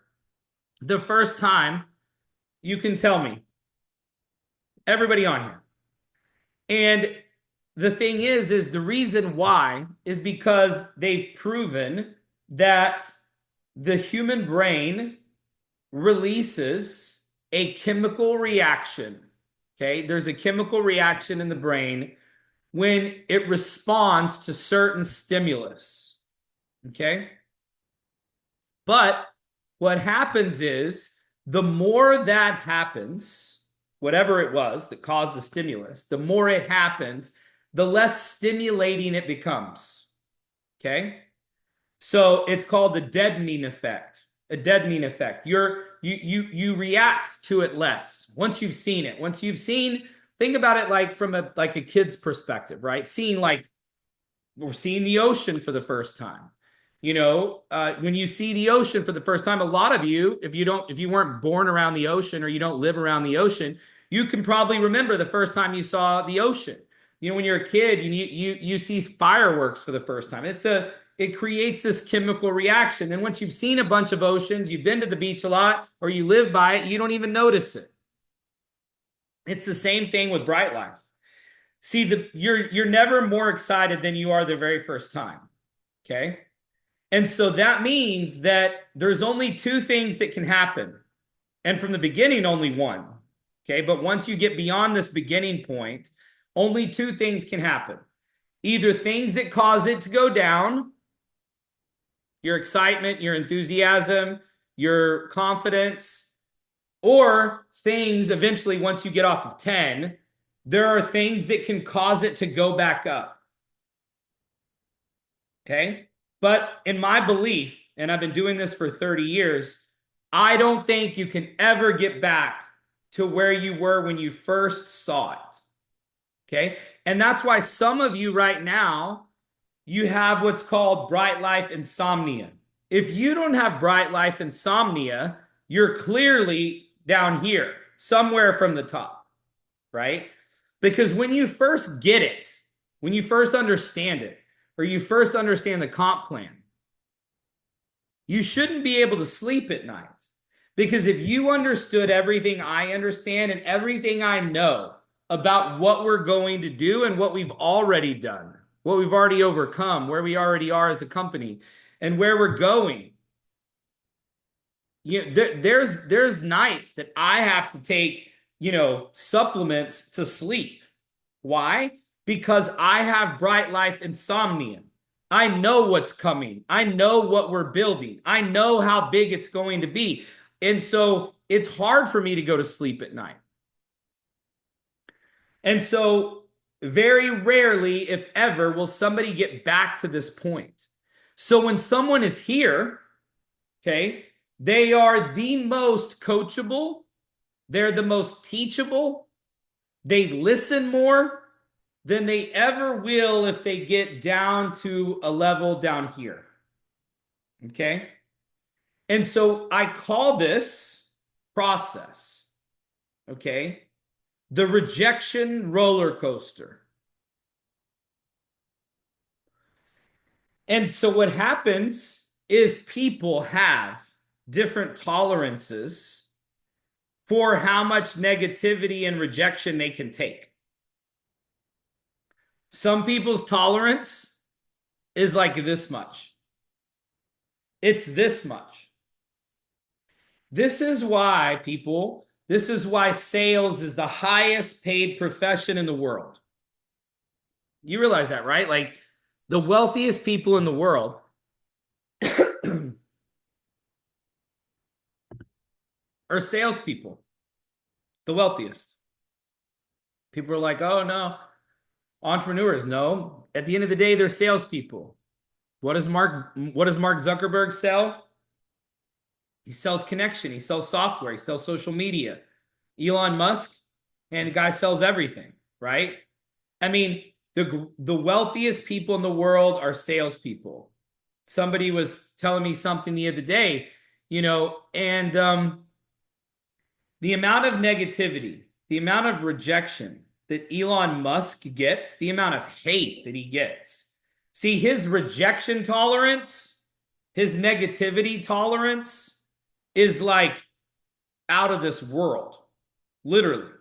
the first time, you can tell me. Everybody on here. And the thing is the reason why is because they've proven that the human brain releases a chemical reaction. Okay, there's a chemical reaction in the brain when it responds to certain stimulus. Okay, but what happens is the more that happens, whatever it was that caused the stimulus, the more it happens, the less stimulating it becomes. Okay, so it's called the deadening effect. A deadening effect. You react to it less once you've seen it. Once you've seen, think about it like from a kid's perspective, right? Seeing, like, we're seeing the ocean for the first time. When you see the ocean for the first time, a lot of you, if you weren't born around the ocean or you don't live around the ocean, you can probably remember the first time you saw the ocean. When you're a kid, you see fireworks for the first time. It creates this chemical reaction. And once you've seen a bunch of oceans, you've been to the beach a lot, or you live by it, you don't even notice it. It's the same thing with Bryte Lyfe. See, you're never more excited than you are the very first time. Okay. And so that means that there's only two things that can happen. And from the beginning, only one. Okay. But once you get beyond this beginning point, only two things can happen. Either things that cause it to go down, your excitement, your enthusiasm, your confidence, or things eventually, once you get off of 10, there are things that can cause it to go back up. Okay. But in my belief, and I've been doing this for 30 years, I don't think you can ever get back to where you were when you first saw it. Okay. And that's why some of you right now, you have what's called Bryte Lyfe insomnia. If you don't have Bryte Lyfe insomnia, you're clearly down here, somewhere from the top, right? Because when you first get it, when you first understand it, or you first understand the comp plan, you shouldn't be able to sleep at night. Because if you understood everything I understand and everything I know about what we're going to do and what we've already done, what we've already overcome, where we already are as a company, and where we're going. There's nights that I have to take, supplements to sleep. Why? Because I have Bryte Lyfe insomnia. I know what's coming. I know what we're building. I know how big it's going to be. And so it's hard for me to go to sleep at night. And so very rarely, if ever, will somebody get back to this point. So when someone is here, okay, they are the most coachable. They're the most teachable. They listen more than they ever will if they get down to a level down here. Okay? And so I call this process, okay, the rejection roller coaster. And so what happens is people have different tolerances for how much negativity and rejection they can take. Some people's tolerance is like this much. It's this much. This is why sales is the highest paid profession in the world. You realize that, right? Like, the wealthiest people in the world are salespeople. The wealthiest. People are like, oh no, entrepreneurs. No, at the end of the day, they're salespeople. What does Mark Zuckerberg sell? He sells connection. He sells software. He sells social media. Elon Musk, and the guy sells everything, right? I mean, the wealthiest people in the world are salespeople. Somebody was telling me something the other day, and the amount of negativity, the amount of rejection that Elon Musk gets, the amount of hate that he gets. See, his rejection tolerance, his negativity tolerance is like out of this world, literally.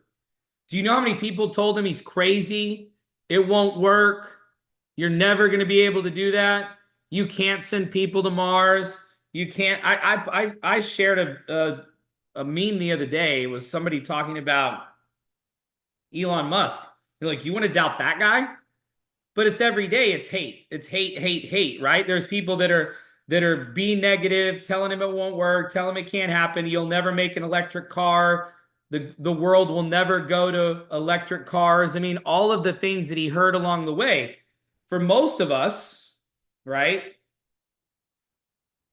Do you know how many people told him he's crazy? It won't work. You're never going to be able to do that. You can't send people to Mars. You can't. I shared a meme the other day. It was somebody talking about Elon Musk. You're like, you want to doubt that guy? But it's every day. It's hate. It's hate, hate, hate, right? There's people that are being negative, telling him it won't work, telling him it can't happen. You'll never make an electric car. The world will never go to electric cars. I mean, all of the things that he heard along the way. For most of us, right?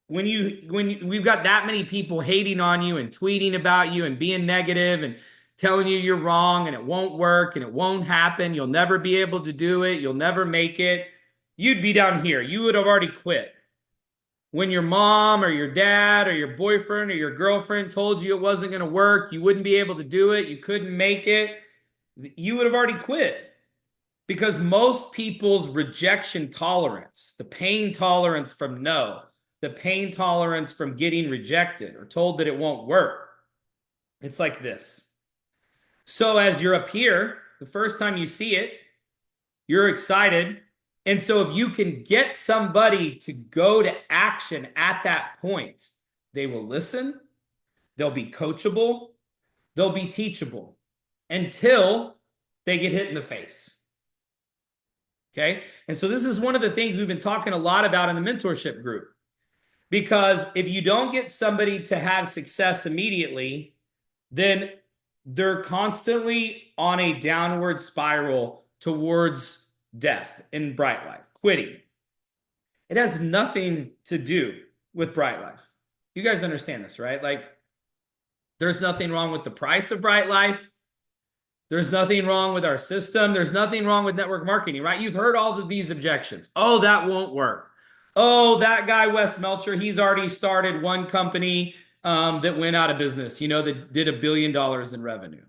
When we've got that many people hating on you and tweeting about you and being negative and telling you you're wrong and it won't work and it won't happen, you'll never be able to do it, you'll never make it, you'd be down here. You would have already quit. When your mom or your dad or your boyfriend or your girlfriend told you it wasn't going to work, you wouldn't be able to do it, you couldn't make it, you would have already quit. Because most people's rejection tolerance, the pain tolerance from no, the pain tolerance from getting rejected or told that it won't work, it's like this. So as you're up here, the first time you see it, you're excited. And so if you can get somebody to go to action at that point, they will listen, they'll be coachable, they'll be teachable until they get hit in the face. Okay? And so this is one of the things we've been talking a lot about in the mentorship group. Because if you don't get somebody to have success immediately, then they're constantly on a downward spiral towards death in Bryte Lyfe, quitting. It has nothing to do with Bryte Lyfe. You guys understand this, right? Like, there's nothing wrong with the price of Bryte Lyfe. There's nothing wrong with our system. There's nothing wrong with network marketing, right? You've heard all of these objections. Oh, that won't work. Oh, that guy, Wes Melcher, he's already started one company that went out of business, that did $1 billion in revenue,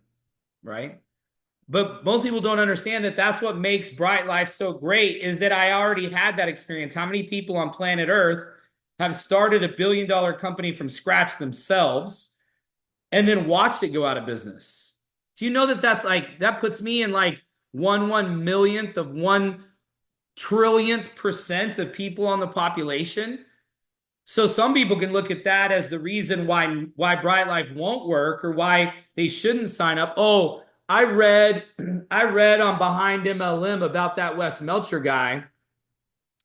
right? But most people don't understand that that's what makes Bryte Lyfe so great, is that I already had that experience. How many people on planet Earth have started $1 billion company from scratch themselves and then watched it go out of business? Do you know that puts me in like 1/1,000,000th of 1/1,000,000,000,000% of people on the population? So some people can look at that as the reason why Bryte Lyfe won't work or why they shouldn't sign up. Oh, I read on Behind MLM about that Wes Melcher guy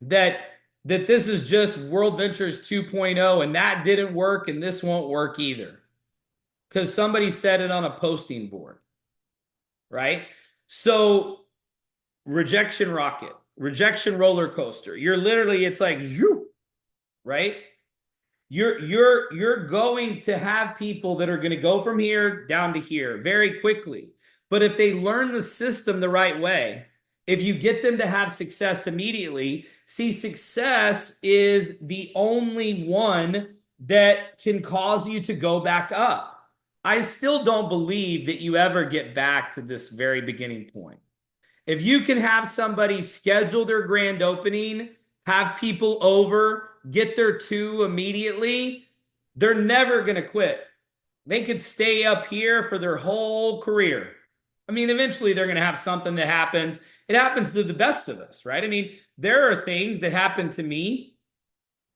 that this is just World Ventures 2.0 and that didn't work and this won't work either. Because somebody said it on a posting board, right? So rejection rocket, rejection roller coaster. You're literally, it's like, right? You're going to have people that are going to go from here down to here very quickly. But if they learn the system the right way, if you get them to have success immediately, see, success is the only one that can cause you to go back up. I still don't believe that you ever get back to this very beginning point. If you can have somebody schedule their grand opening, have people over, get their 2 immediately, they're never going to quit. They could stay up here for their whole career. I mean, eventually they're going to have something that happens. It happens to the best of us, right? I mean, there are things that happen to me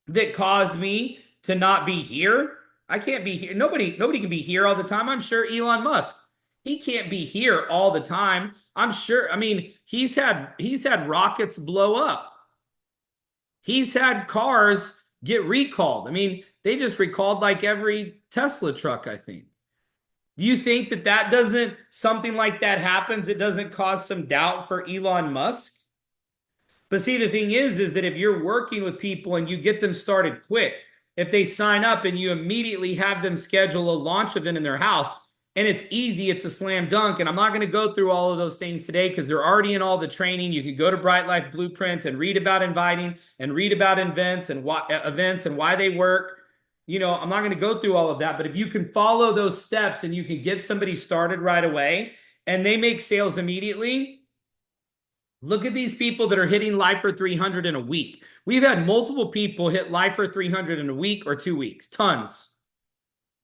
that cause me to not be here. I can't be here. Nobody can be here all the time. I'm sure Elon Musk, he can't be here all the time. I'm sure. I mean, he's had rockets blow up. He's had cars get recalled. I mean, they just recalled like every Tesla truck, I think. Do you think that doesn't, something like that happens, it doesn't cause some doubt for Elon Musk? But see, the thing is that if you're working with people and you get them started quick, if they sign up and you immediately have them schedule a launch event in their house, and it's easy, it's a slam dunk. And I'm not going to go through all of those things today because they're already in all the training. You could go to Bryte Lyfe Blueprint and read about inviting and read about events and why they work. You know, I'm not going to go through all of that, but if you can follow those steps and you can get somebody started right away and they make sales immediately, look at these people that are hitting Lifer 300 in a week. We've had multiple people hit Lifer 300 in a week or 2 weeks. Tons.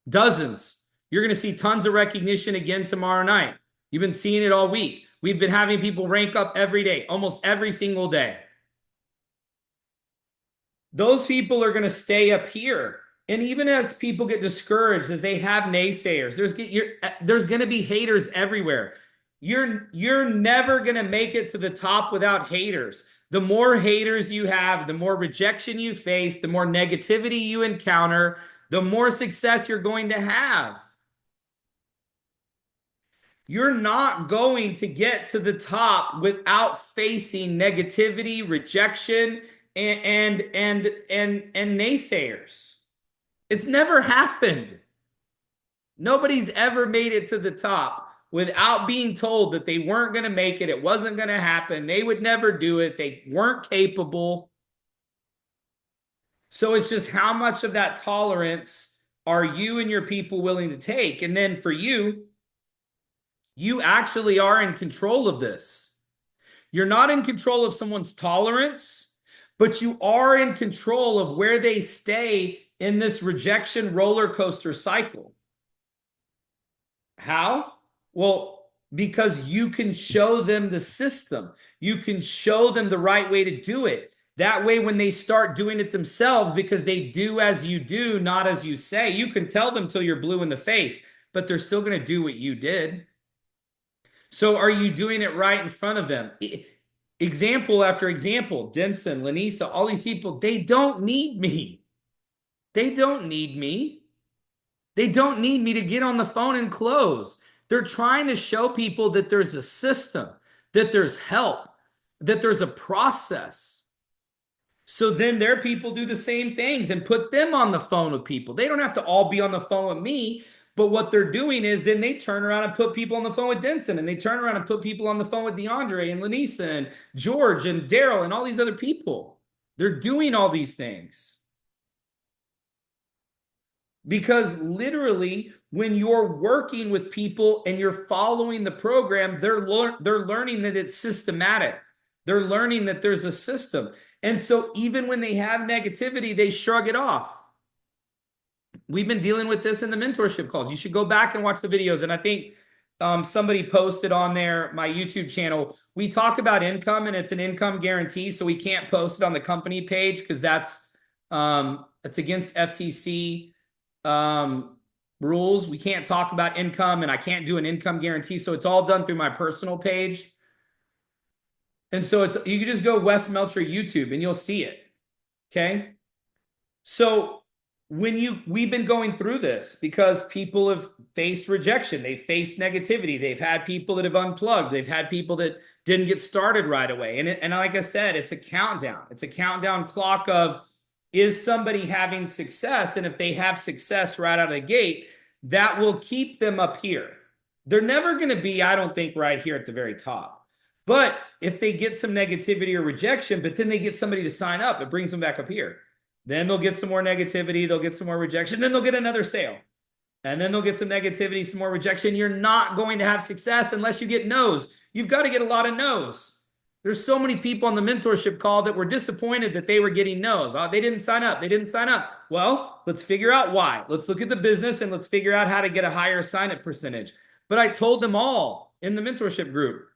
Dozens. You're going to see tons of recognition again tomorrow night. You've been seeing it all week. We've been having people rank up every day, almost every single day. Those people are going to stay up here. And even as people get discouraged, as they have naysayers, there's going to be haters everywhere. You're never going to make it to the top without haters. The more haters you have, the more rejection you face, the more negativity you encounter, the more success you're going to have. You're not going to get to the top without facing negativity, rejection, and naysayers. It's never happened. Nobody's ever made it to the top without being told that they weren't going to make it. It wasn't going to happen. They would never do it. They weren't capable. So it's just how much of that tolerance are you and your people willing to take? And then for you, you actually are in control of this. You're not in control of someone's tolerance, but you are in control of where they stay in this rejection roller coaster cycle. How? Well, because you can show them the system. You can show them the right way to do it. That way, when they start doing it themselves, because they do as you do, not as you say, you can tell them till you're blue in the face, but they're still going to do what you did. So are you doing it right in front of them? Example after example, Denson, Lanisa, all these people, they don't need me. They don't need me. They don't need me to get on the phone and close. They're trying to show people that there's a system, that there's help, that there's a process. So then their people do the same things and put them on the phone with people. They don't have to all be on the phone with me, but what they're doing is then they turn around and put people on the phone with Denson, and they turn around and put people on the phone with DeAndre and Lanisa and George and Daryl and all these other people. They're doing all these things. Because literally, when you're working with people and you're following the program, they're learning that it's systematic. They're learning that there's a system. And so even when they have negativity, they shrug it off. We've been dealing with this in the mentorship calls. You should go back and watch the videos. And I think somebody posted on there, my YouTube channel, we talk about income, and it's an income guarantee. So we can't post it on the company page because that's it's against FTC rules. We can't talk about income, and I can't do an income guarantee. So it's all done through my personal page. And so you can just go Wes Melcher YouTube and you'll see it. Okay. So we've been going through this because people have faced rejection. They've faced negativity. They've had people that have unplugged. They've had people that didn't get started right away. And like I said, it's a countdown. It's a countdown clock of, is somebody having success? And if they have success right out of the gate, that will keep them up here. They're never going to be, I don't think, right here at the very top. But if they get some negativity or rejection, but then they get somebody to sign up, it brings them back up here. Then they'll get some more negativity. They'll get some more rejection. Then they'll get another sale. And then they'll get some negativity, some more rejection. You're not going to have success unless you get no's. You've got to get a lot of no's. There's so many people on the mentorship call that were disappointed that they were getting no's. Oh, they didn't sign up. They didn't sign up. Well, let's figure out why. Let's look at the business and let's figure out how to get a higher sign-up percentage. But I told them all in the mentorship group,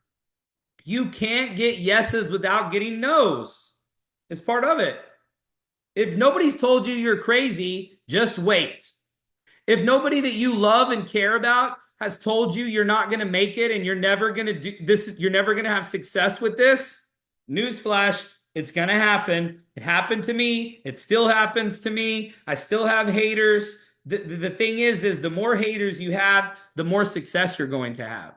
you can't get yeses without getting no's. It's part of it. If nobody's told you you're crazy, just wait. If nobody that you love and care about has told you you're not going to make it and you're never going to do this, you're never going to have success with this, newsflash, it's going to happen. It happened to me. It still happens to me. I still have haters. The thing is the more haters you have, the more success you're going to have.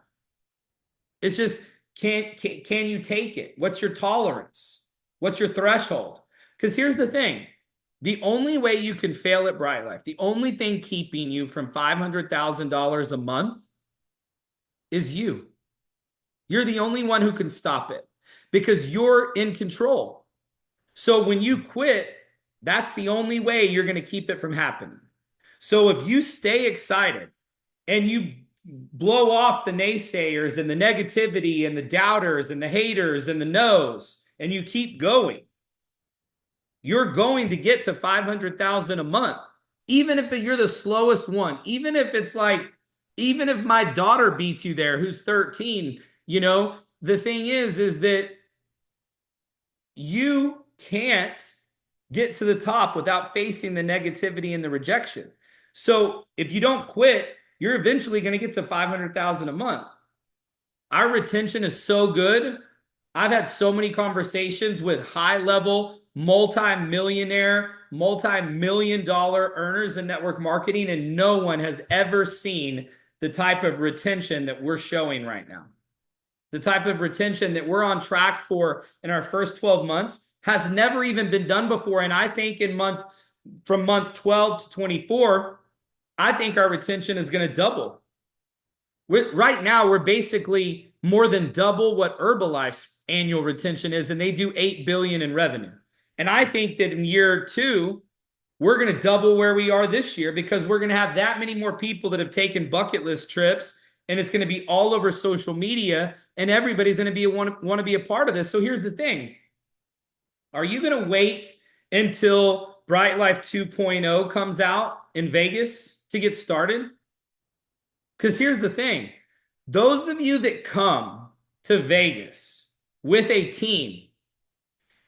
It's just, can you take it? What's your tolerance? What's your threshold? Because here's the thing. The only way you can fail at Bryte Lyfe, the only thing keeping you from $500,000 a month is you. You're the only one who can stop it because you're in control. So when you quit, that's the only way you're going to keep it from happening. So if you stay excited and you blow off the naysayers and the negativity and the doubters and the haters and the no's, and you keep going, you're going to get to 500,000 a month. Even if you're the slowest one, even if it's like, even if my daughter beats you there, who's 13, the thing is that you can't get to the top without facing the negativity and the rejection. So if you don't quit, you're eventually going to get to 500,000 a month. Our retention is so good. I've had so many conversations with high-level, multi-millionaire, multi-million-dollar earners in network marketing, and no one has ever seen the type of retention that we're showing right now. The type of retention that we're on track for in our first 12 months has never even been done before. And I think from month 12 to 24, I think our retention is going to double. Right now, we're basically more than double what Herbalife's annual retention is, and they do $8 billion in revenue. And I think that in year 2, we're going to double where we are this year because we're going to have that many more people that have taken bucket list trips, and it's going to be all over social media, and everybody's going to want to be a part of this. So here's the thing. Are you going to wait until Bryte Lyfe 2.0 comes out in Vegas to get started? Because here's the thing. Those of you that come to Vegas with a team,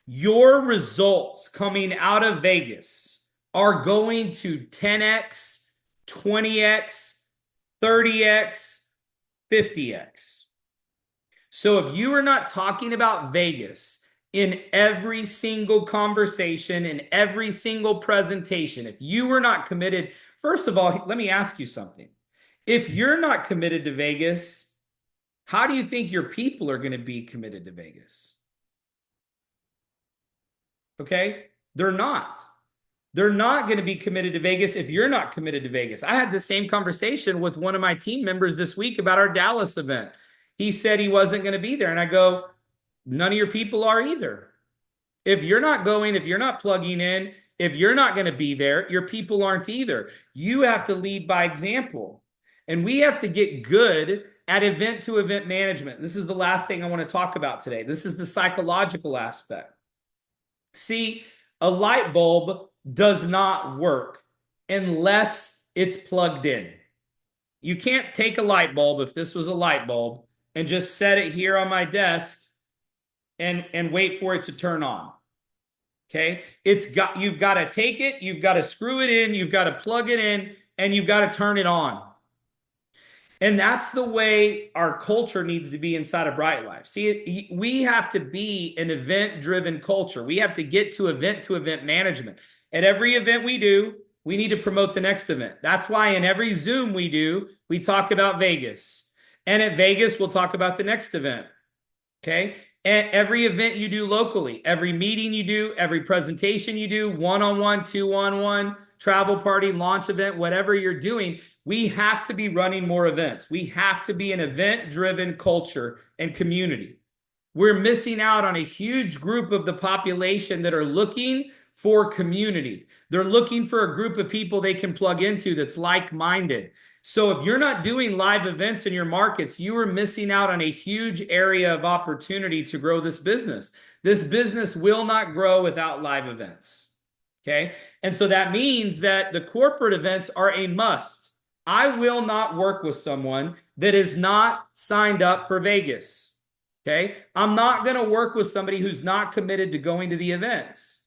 your results coming out of Vegas are going to 10x, 20x, 30x, 50x. So if you are not talking about Vegas in every single conversation, in every single presentation, if you are not committed, first of all, let me ask you something. If you're not committed to Vegas, how do you think your people are going to be committed to Vegas? Okay? They're not. They're not going to be committed to Vegas if you're not committed to Vegas. I had the same conversation with one of my team members this week about our Dallas event. He said he wasn't going to be there. And I go, none of your people are either. If you're not going, if you're not plugging in, if you're not going to be there, your people aren't either. You have to lead by example. And we have to get good at event-to-event management. This is the last thing I want to talk about today. This is the psychological aspect. See, a light bulb does not work unless it's plugged in. You can't take a light bulb, if this was a light bulb, and just set it here on my desk and wait for it to turn on. Okay? You've got to take it, you've got to screw it in, you've got to plug it in, and you've got to turn it on. And that's the way our culture needs to be inside of Bryte Lyfe. See, we have to be an event-driven culture. We have to get to event management. At every event we do, we need to promote the next event. That's why in every Zoom we do, we talk about Vegas. And at Vegas, we'll talk about the next event. Okay? And every event you do locally, every meeting you do, every presentation you do, one-on-one, two-on-one, travel party, launch event, whatever you're doing, we have to be running more events. We have to be an event-driven culture and community. We're missing out on a huge group of the population that are looking for community. They're looking for a group of people they can plug into that's like-minded. So if you're not doing live events in your markets, you are missing out on a huge area of opportunity to grow this business. This business will not grow without live events. Okay? And so that means that the corporate events are a must. I will not work with someone that is not signed up for Vegas. Okay? I'm not going to work with somebody who's not committed to going to the events.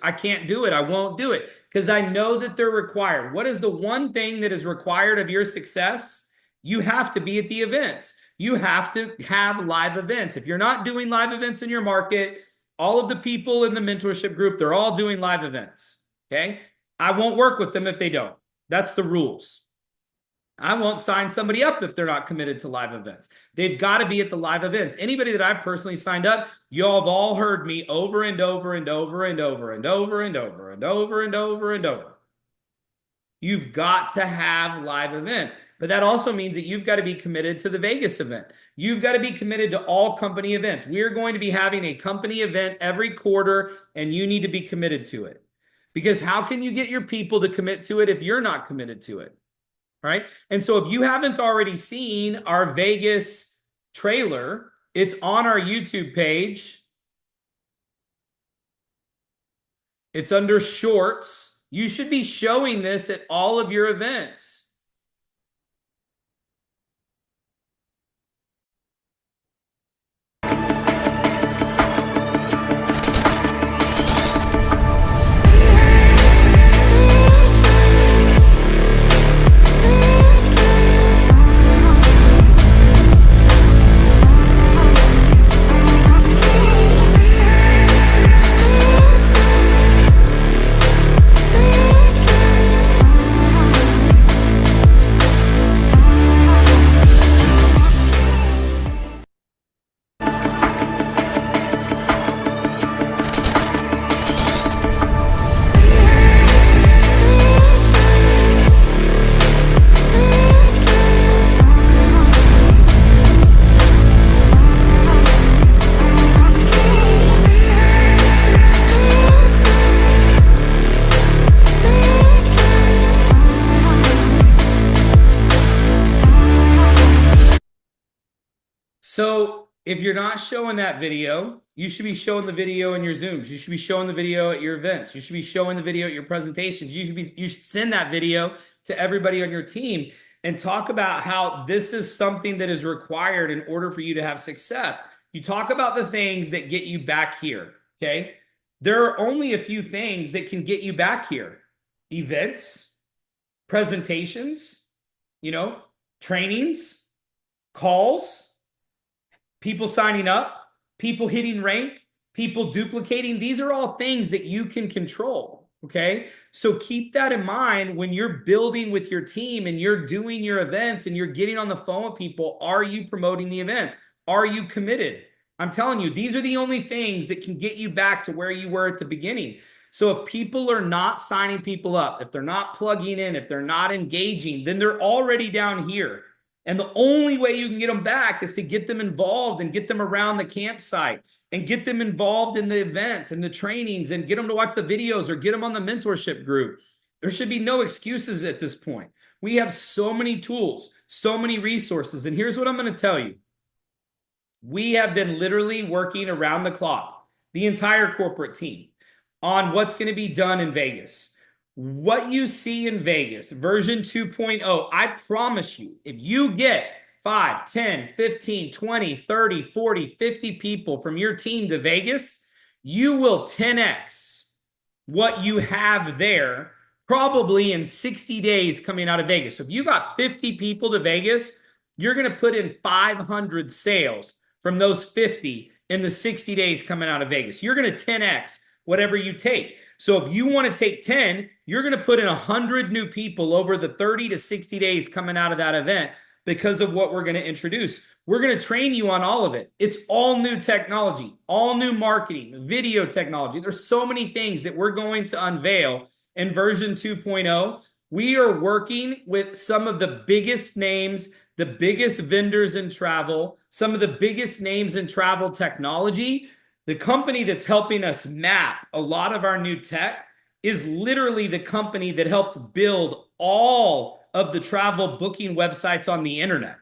I can't do it. I won't do it because I know that they're required. What is the one thing that is required of your success? You have to be at the events. You have to have live events. If you're not doing live events in your market, all of the people in the mentorship group, they're all doing live events. Okay? I won't work with them if they don't. That's the rules. I won't sign somebody up if they're not committed to live events. They've got to be at the live events. Anybody that I've personally signed up, y'all have all heard me over and over and over and over and over and over and over and over and over. You've got to have live events, but that also means that you've got to be committed to the Vegas event. You've got to be committed to all company events. We're going to be having a company event every quarter, and you need to be committed to it. Because how can you get your people to commit to it if you're not committed to it? Right? And so if you haven't already seen our Vegas trailer, it's on our YouTube page. It's under shorts. You should be showing this at all of your events. So if you're not showing that video, you should be showing the video in your Zooms. You should be showing the video at your events. You should be showing the video at your presentations. You should send that video to everybody on your team and talk about how this is something that is required in order for you to have success. You talk about the things that get you back here, okay? There are only a few things that can get you back here. Events, presentations, trainings, calls, people signing up, people hitting rank, people duplicating. These are all things that you can control, okay? So keep that in mind when you're building with your team and you're doing your events and you're getting on the phone with people. Are you promoting the events? Are you committed? I'm telling you, these are the only things that can get you back to where you were at the beginning. So if people are not signing people up, if they're not plugging in, if they're not engaging, then they're already down here. And the only way you can get them back is to get them involved and get them around the campsite and get them involved in the events and the trainings and get them to watch the videos or get them on the mentorship group. There should be no excuses at this point. We have so many tools, so many resources. And here's what I'm going to tell you. We have been literally working around the clock, the entire corporate team, on what's going to be done in Vegas. What you see in Vegas, version 2.0, I promise you, if you get 5, 10, 15, 20, 30, 40, 50 people from your team to Vegas, you will 10x what you have there probably in 60 days coming out of Vegas. So if you got 50 people to Vegas, you're going to put in 500 sales from those 50 in the 60 days coming out of Vegas. You're going to 10x whatever you take. So if you want to take 10, you're going to put in 100 new people over the 30 to 60 days coming out of that event because of what we're going to introduce. We're going to train you on all of it. It's all new technology, all new marketing, video technology. There's so many things that we're going to unveil in version 2.0. We are working with some of the biggest names, the biggest vendors in travel, some of the biggest names in travel technology. The company that's helping us map a lot of our new tech is literally the company that helped build all of the travel booking websites on the internet,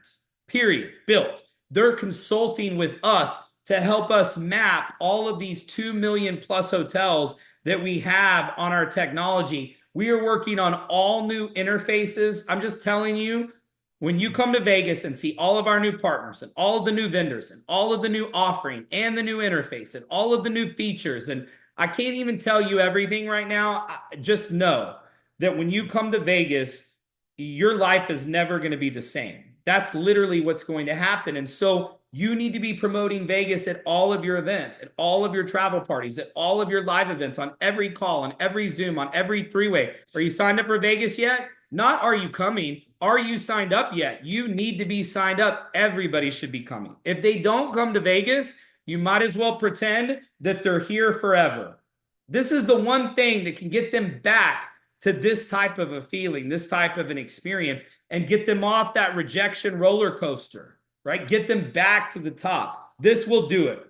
period, built. They're consulting with us to help us map all of these 2 million plus hotels that we have on our technology. We are working on all new interfaces. I'm just telling you, when you come to Vegas and see all of our new partners and all of the new vendors and all of the new offering and the new interface and all of the new features, and I can't even tell you everything right now, just know that when you come to Vegas, your life is never going to be the same. That's literally what's going to happen. And so you need to be promoting Vegas at all of your events, at all of your travel parties, at all of your live events, on every call, on every Zoom, on every three-way. Are you signed up for Vegas yet? Not are you coming? Are you signed up yet? You need to be signed up. Everybody should be coming. If they don't come to Vegas, you might as well pretend that they're here forever. This is the one thing that can get them back to this type of a feeling, this type of an experience, and get them off that rejection roller coaster, right? Get them back to the top. This will do it.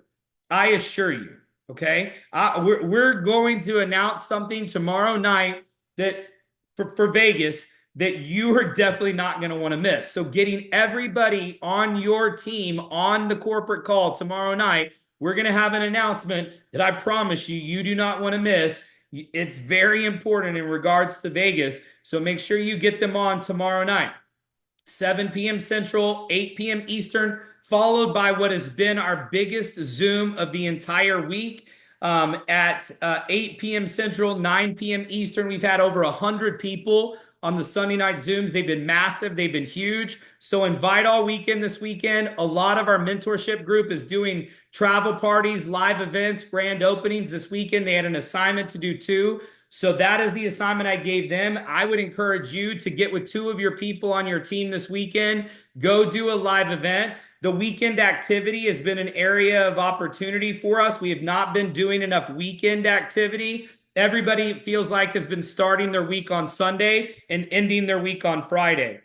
I assure you. Okay. We're going to announce something tomorrow night that for Vegas that you are definitely not going to want to miss. So getting everybody on your team on the corporate call tomorrow night, we're going to have an announcement that I promise you do not want to miss. It's very important in regards to Vegas. So make sure you get them on tomorrow night. 7 p.m. Central, 8 p.m. Eastern, followed by what has been our biggest Zoom of the entire week at 8 p.m. Central, 9 p.m. Eastern. We've had over 100 people on the Sunday night Zooms. They've been massive. They've been huge. So invite all weekend this weekend. A lot of our mentorship group is doing travel parties, live events, grand openings this weekend. They had an assignment to do too. So that is the assignment I gave them. I would encourage you to get with 2 of your people on your team this weekend. Go do a live event. The weekend activity has been an area of opportunity for us. We have not been doing enough weekend activity. Everybody feels like has been starting their week on Sunday and ending their week on Friday.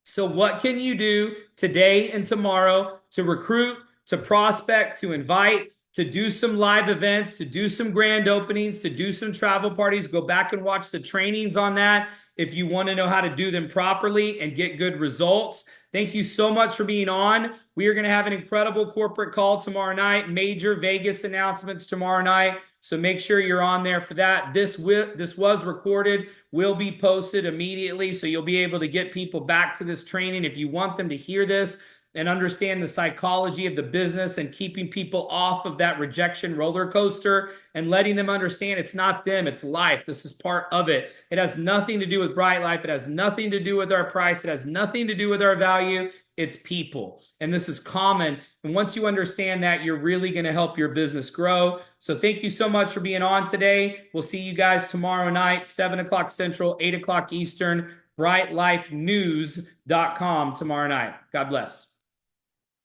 So what can you do today and tomorrow to recruit, to prospect, to invite, to do some live events, to do some grand openings, to do some travel parties? Go back and watch the trainings on that if you want to know how to do them properly and get good results. Thank you so much for being on. We are going to have an incredible corporate call tomorrow night, major Vegas announcements tomorrow night. So make sure you're on there for that. This was recorded, will be posted immediately. So you'll be able to get people back to this training if you want them to hear this and understand the psychology of the business and keeping people off of that rejection roller coaster and letting them understand it's not them, it's life. This is part of it. It has nothing to do with Bryte Lyfe. It has nothing to do with our price. It has nothing to do with our value. It's people. And this is common. And once you understand that, you're really going to help your business grow. So thank you so much for being on today. We'll see you guys tomorrow night, 7 o'clock Central, 8 o'clock Eastern, BryteLifeNews.com tomorrow night. God bless.